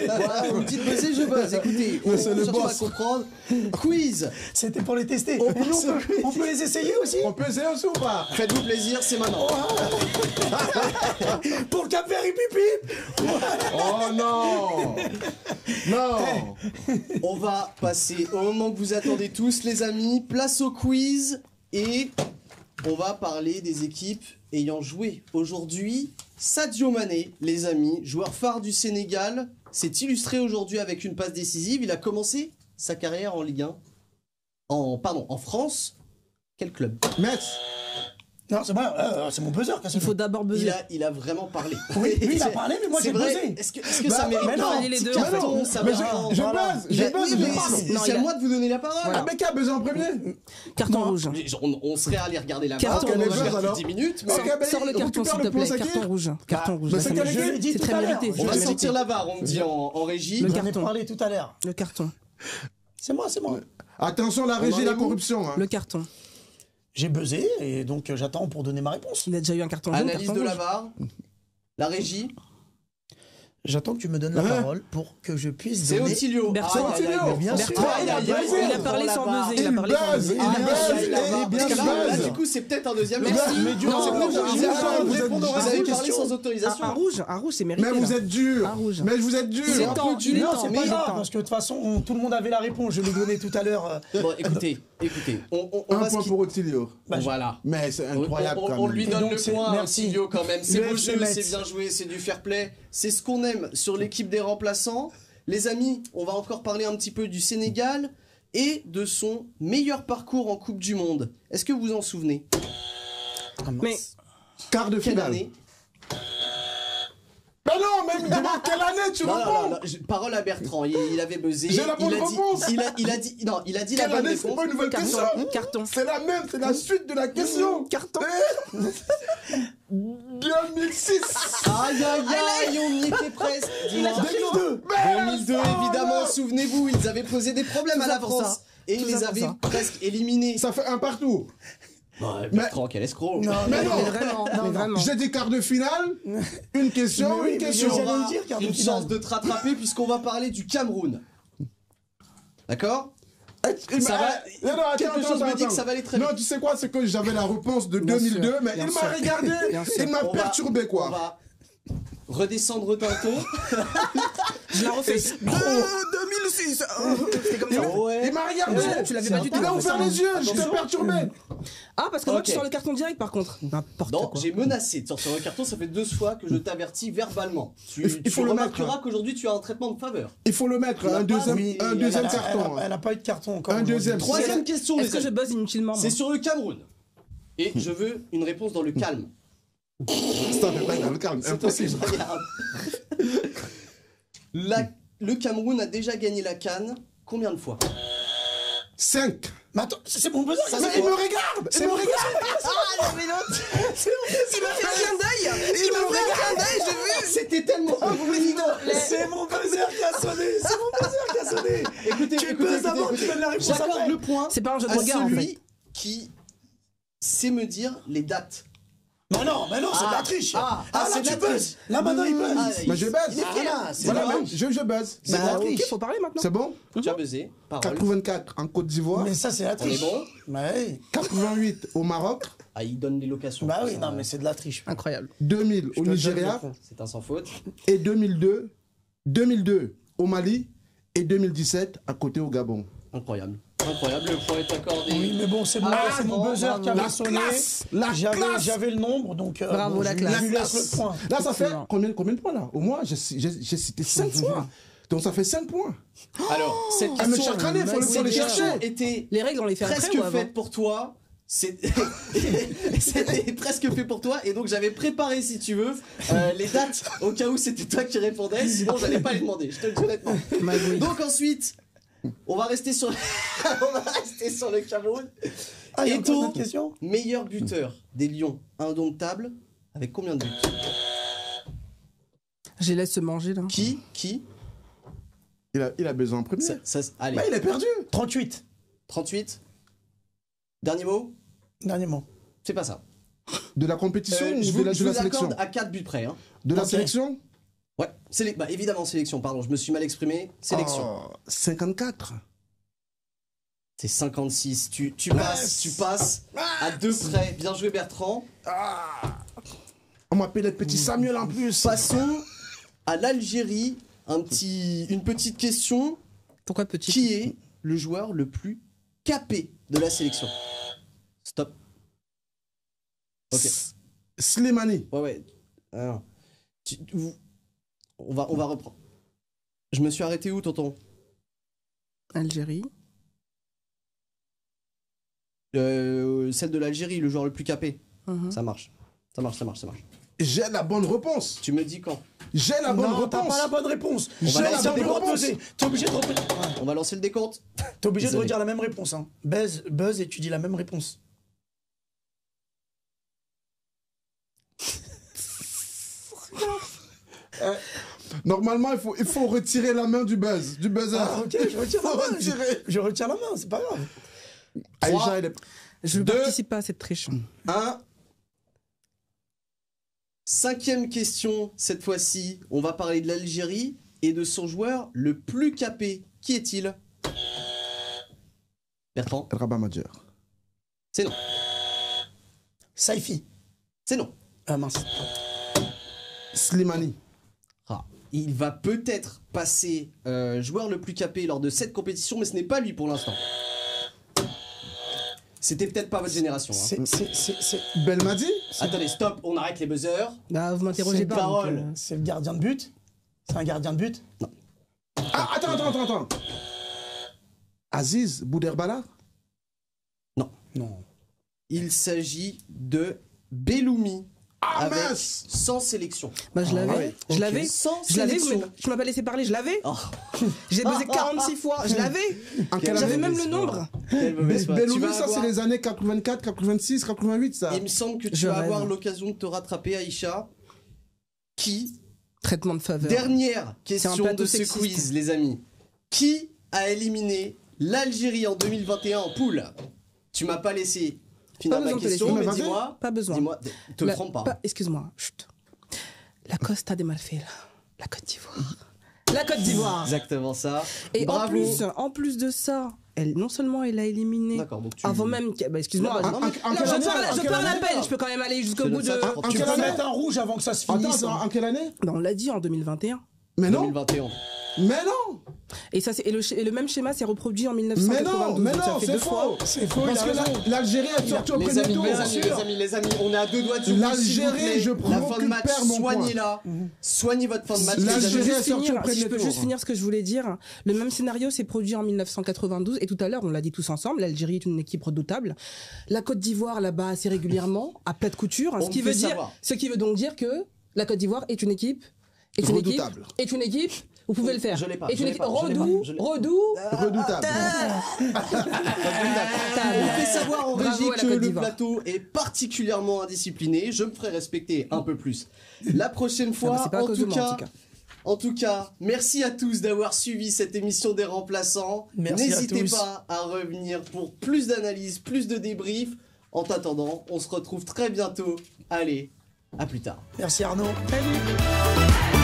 Voilà, on me dit de buzzer, je buzz. Écoutez, on c'est le cherche pas à boss. comprendre. Quiz. C'était pour les tester. On On peut les essayer aussi. On peut essayer aussi ou pas? Faites-vous plaisir, c'est maintenant. Pour le Cap-Vert, hip, hip, hip. Oh non. Non. On va passer au moment que vous attendez tous, les amis. Place au quiz et on va parler des équipes ayant joué aujourd'hui. Sadio Mané, les amis, joueur phare du Sénégal, s'est illustré aujourd'hui avec une passe décisive. Il a commencé sa carrière en Ligue 1. En France. Quel club? Metz. Non, c'est moi, c'est mon buzzer. Il faut d'abord buzzer. Il a vraiment parlé. Oui, lui, il a parlé, mais moi, C'est j'ai vrai. buzzé. Est-ce que ça mérite mais non, un les petit deux, carton, en ça Mais mérite un- je Voilà. buzz, je Oui, buzz, mais je parle. Non, c'est il à a- moi de vous donner la parole. Voilà. Mais qui a besoin en premier? Carton Non. rouge. On serait allé regarder la Carton barre, on va rouge. faire alors. 10 minutes, mais Sors, Ok, ben, sors le on carton, récupère s'il te le point, plaît. c'est qui? Carton rouge. Carton rouge. mais Là, c'est ça quel me- équipe? dit C'est tout très à l'heure. mérité. on va c'est sortir mérité. la barre, on me dit en régie. Le J'en ai carton. parlé tout à l'heure. Le carton. C'est moi, c'est moi. Attention, la en régie, est la où? corruption. Hein. Le carton. J'ai buzzé et donc j'attends pour donner ma réponse. Il a déjà eu un carton jaune. Analyse carton de la rouge. barre. La régie. J'attends que tu me donnes la parole pour que je puisse C'est donner. Otilio. Bertrand. Aïe, aïe, aïe, Otilio. Bien sûr. Bertrand, Aïe, aïe, aïe, il a aïe, parlé dans sans la barre. buzzer. Il a parlé sans buzz, buzzer. il Aïe, buzz, aïe, aïe, la et barre. bien Parce que là, buzz. du coup, c'est peut-être un deuxième. Merci. Mais du coup, Non, c'est rouge, peut-être un rouge, deuxième. rouge, Vous rouge, répondre rouge, aux rouge, questions sans Un autorisation. rouge, c'est mérité. Mais vous là. êtes dur. Un rouge. Mais vous êtes dur. C'est temps, il est Non, temps. c'est Mais pas il est grave, temps. parce que de toute façon, tout le monde avait la réponse. Je l'ai donnée tout à l'heure. Bon, écoutez. On Un va point pour Otilio. Voilà. Mais c'est incroyable quand On même. lui donne Donc, le c'est- point, merci. Silvio, quand même. C'est Le beau FC jeu, Metz. c'est bien joué, c'est du fair play. C'est ce qu'on aime sur l'équipe des remplaçants. Les amis, on va encore parler un petit peu du Sénégal et de son meilleur parcours en Coupe du Monde. Est-ce que vous vous en souvenez? Mais Quart de Quelle finale. année? Mais non, mais demande quelle année tu Non, réponds. non, parole à Bertrand, il avait buzzé. J'ai la bonne il a dit, réponse. il a dit, non, il a dit la Quelle bonne année, c'est réponse. pas une nouvelle question. carton. C'est la même, c'est la suite de la question. Carton. 2006. Aïe, aïe, aïe, on y était presque. Dis-moi. 2002. 2002, évidemment, souvenez-vous, ils avaient posé des problèmes Tout à ça la pour France. ça. Et Tout ils les ça pour avaient ça. presque éliminés. Ça fait un partout. Ouais, Bertrand, quel escroc. Mais non. Mais vraiment, mais vraiment. J'ai dit quart de finale. Une question, Mais oui, une mais question. Tu j'allais auras le dire, quart de une finale. chance de te rattraper puisqu'on va parler du Cameroun. D'accord? Il Ça m'a- va- Non, non, attends, quelque attends, chose me dit attends. que ça va aller très Non, vite. tu sais quoi, c'est que j'avais la réponse de Bien 2002, sûr, mais bien il sûr. m'a regardé, Bien sûr. il m'a On va- perturbé On quoi. va redescendre d'un ton. Je la refais. 2006. C'était comme ça. Ouais. Il m'a regardé. Tu l'avais pas du tout. Il a ouvert les yeux, je t'ai Attention. perturbé. Ah, parce que moi, Ok. tu sors le carton direct par contre. N'importe Non, quoi. j'ai menacé de sortir un carton, ça fait 2 fois que je t'avertis verbalement. Il faut le remarqueras mettre. qu'aujourd'hui tu as un traitement de faveur. Il faut le mettre, On a un pas- deuxième, Oui, un deuxième elle a- carton. Elle n'a pas eu de carton encore. Un aujourd'hui. deuxième. Troisième question, Est-ce les que je amis. buzz inutilement moi C'est sur le Cameroun. Et je veux une réponse dans le calme. Ça fait pas dans le calme, impossible. Regarde. Le Cameroun a déjà gagné la CAN combien de fois? 5. Mais attends, c'est mon buzzer. Ça, mais c'est il quoi me regarde. Il me regarde. Ah, mais l'autre Il m'a fait un clin d'œil. Il m'a fait un clin d'œil, j'ai vu. C'était tellement évident. C'est mon buzzer qui a sonné. C'est mon buzzer qui a sonné. Écoutez, Tu écoutez, buzzes avant, écoutez. tu donnes la réponse J'accorde après. le point C'est pas un jeu de à regard en fait. celui qui sait me dire les dates. Mais non, c'est de la triche. Ah, là, c'est de tu la buzzes. triche. Là, maintenant, il buzz. Ah, Mais je buzz. Il est là, c'est Voilà, la même, je buzz. C'est de la Bah, ok, triche. faut parler maintenant. C'est bon Tu as buzzé. Parole. 84 en Côte d'Ivoire. Mais ça, c'est la On est triche. bon? Ouais. 88 au Maroc. Ah, il donne les locations. Bah oui, non, mais c'est de la triche. Incroyable. 2000 Je au te Nigeria. donne le point. C'est un sans faute. Et 2002 au Mali. Et 2017 à côté au Gabon. Incroyable. Incroyable, le point est accordé. Oui, mais bon, c'est mon buzzer qui avait sonné. J'avais le nombre, donc bravo, la classe. Je lui laisse le point. Là, ça fait combien de points là? Au moins, j'ai cité 5 fois. Donc ça fait 5 points. Alors, cette Ah, mais question, chaque année, il faut les chercher. était Les règles, on les fait presque après ou avant? faites pour toi. C'était presque fait pour toi, et donc j'avais préparé, si tu veux, les dates au cas où c'était toi qui répondais, sinon j'allais pas les demander, je te le dis honnêtement. Donc ensuite, on va rester sur le Cameroun. Eto'o, meilleur buteur des Lions indomptables, avec combien de buts? Je les laisse se manger là. Qui Il a besoin en premier. Allez. Bah, il est perdu. 38. 38. Dernier mot? Dernier mot. C'est pas ça. De la compétition ou je de la vous sélection? accorde à 4 buts près. Hein. De la Ok. sélection? Ouais, bah, évidemment sélection, pardon, je me suis mal exprimé. Sélection. Oh, 54. C'est 56. Tu passes à 2 près. Bien joué Bertrand. On m'appelle le petit Samuel en plus. Passons à l'Algérie. Une petite question. Pourquoi petit? Qui est le joueur le plus capé de la sélection? Stop. Ok. Slimani. Ouais. Alors, on va reprendre. Je me suis arrêté où, tonton? Algérie. Celle de l'Algérie, le joueur le plus capé. Mhm. Ça marche. J'ai la bonne réponse. Tu me dis quand? J'ai la bonne Non, t'as réponse. pas la bonne réponse. va lancer T'es le décompte. obligé de reposer. On va lancer le décompte. T'es obligé de Désolé. redire la même réponse. Hein. Buzz et tu dis la même réponse. Normalement, il faut retirer la main du buzzer. Ah, ok, je retire la main. Je retire la main, c'est pas grave. Aïcha, elle est... Je ne participe pas à cette triche. 1. 5e question, cette fois-ci. On va parler de l'Algérie et de son joueur le plus capé. Qui est-il? Bertrand? Rabat Madjer. C'est non. Saifi. C'est non. Ah mince. Slimani. Ah. Il va peut-être passer joueur le plus capé lors de cette compétition, mais ce n'est pas lui pour l'instant. C'était peut-être pas votre génération. Hein. C'est Belmadi. Attendez, stop, on arrête les buzzers. Bah, vous m'interrogez pas. parole. donc, c'est le gardien de but. C'est un gardien de but. Ah, attends. Aziz Bouderbala. Non. Il s'agit de Belloumi. Ah, avec mince. sans sélection. Bah, je l'avais. Ok. Je l'avais. Sans Je l'avais, sélection. mais tu m'as pas laissé parler, je l'avais. Oh, J'ai buzzé 46 fois, je l'avais. En quelle J'avais année? même le nombre. quelle mauvaise foi. Tu Belloumi, vas ça, avoir- c'est les années 84, 86, 88, ça. Il me semble que tu Je vas rêve. avoir l'occasion de te rattraper, Aïcha. Qui Traitement de faveur. Dernière C'est un question plateau de ce sexiste. quiz, les amis. Qui a éliminé l'Algérie en 2021 en poule? Tu m'as pas laissé finir Pas ma besoin de te question, mais laisser. dis-moi. Pas besoin. Dis-moi, te La- trompe pas. Excuse-moi. Chut. La Costa de Malfait, là. La Côte d'Ivoire. La Côte d'Ivoire. Exactement ça. Et Bravo. en plus de ça, non seulement elle a éliminé D'accord, donc tu. avant même excuse-moi, Non, mais- je perds la peine, je peux quand même aller jusqu'au Je bout note de ça. Tu peux mettre un rouge avant que ça se finisse. Attends, en quelle année? Bah, on l'a dit en 2021. Mais non. 2021. Mais non. Et ça et le même schéma s'est reproduit en Mais 1992. non, donc ça fait c'est deux faux. fois. C'est faux, Parce que l'Algérie a sorti au Les premier amis, tour. les amis, on est à 2 doigts de jouer. L'Algérie, je La fin de match, récupère mon point. soignez-la. Soignez votre fin de match. les amis. L'Algérie a sorti au Si premier je peux tour. juste finir ce que je voulais dire, le même scénario s'est produit en 1992 et tout à l'heure on l'a dit tous ensemble, l'Algérie est une équipe redoutable. La Côte d'Ivoire là-bas assez régulièrement à plat de couture, On ce qui me fait veut savoir. donc dire que la Côte d'Ivoire est une équipe Redoutable. vous pouvez le faire. Je l'ai pas, Est je une l'ai équipe pas, je l'ai pas, redoutable. je l'ai- Redoutable. On fait savoir en Bravo régie à la que Côte le d'Ivoire. plateau est particulièrement indiscipliné. Je me ferai respecter un peu plus la prochaine Ah bah, fois. c'est pas à cause de moi, En tout cas, merci à tous d'avoir suivi cette émission des remplaçants. Merci à N'hésitez tous. pas à revenir pour plus d'analyses, plus de débriefs. En attendant, on se retrouve très bientôt. Allez, à plus tard. Merci Arnaud. Salut.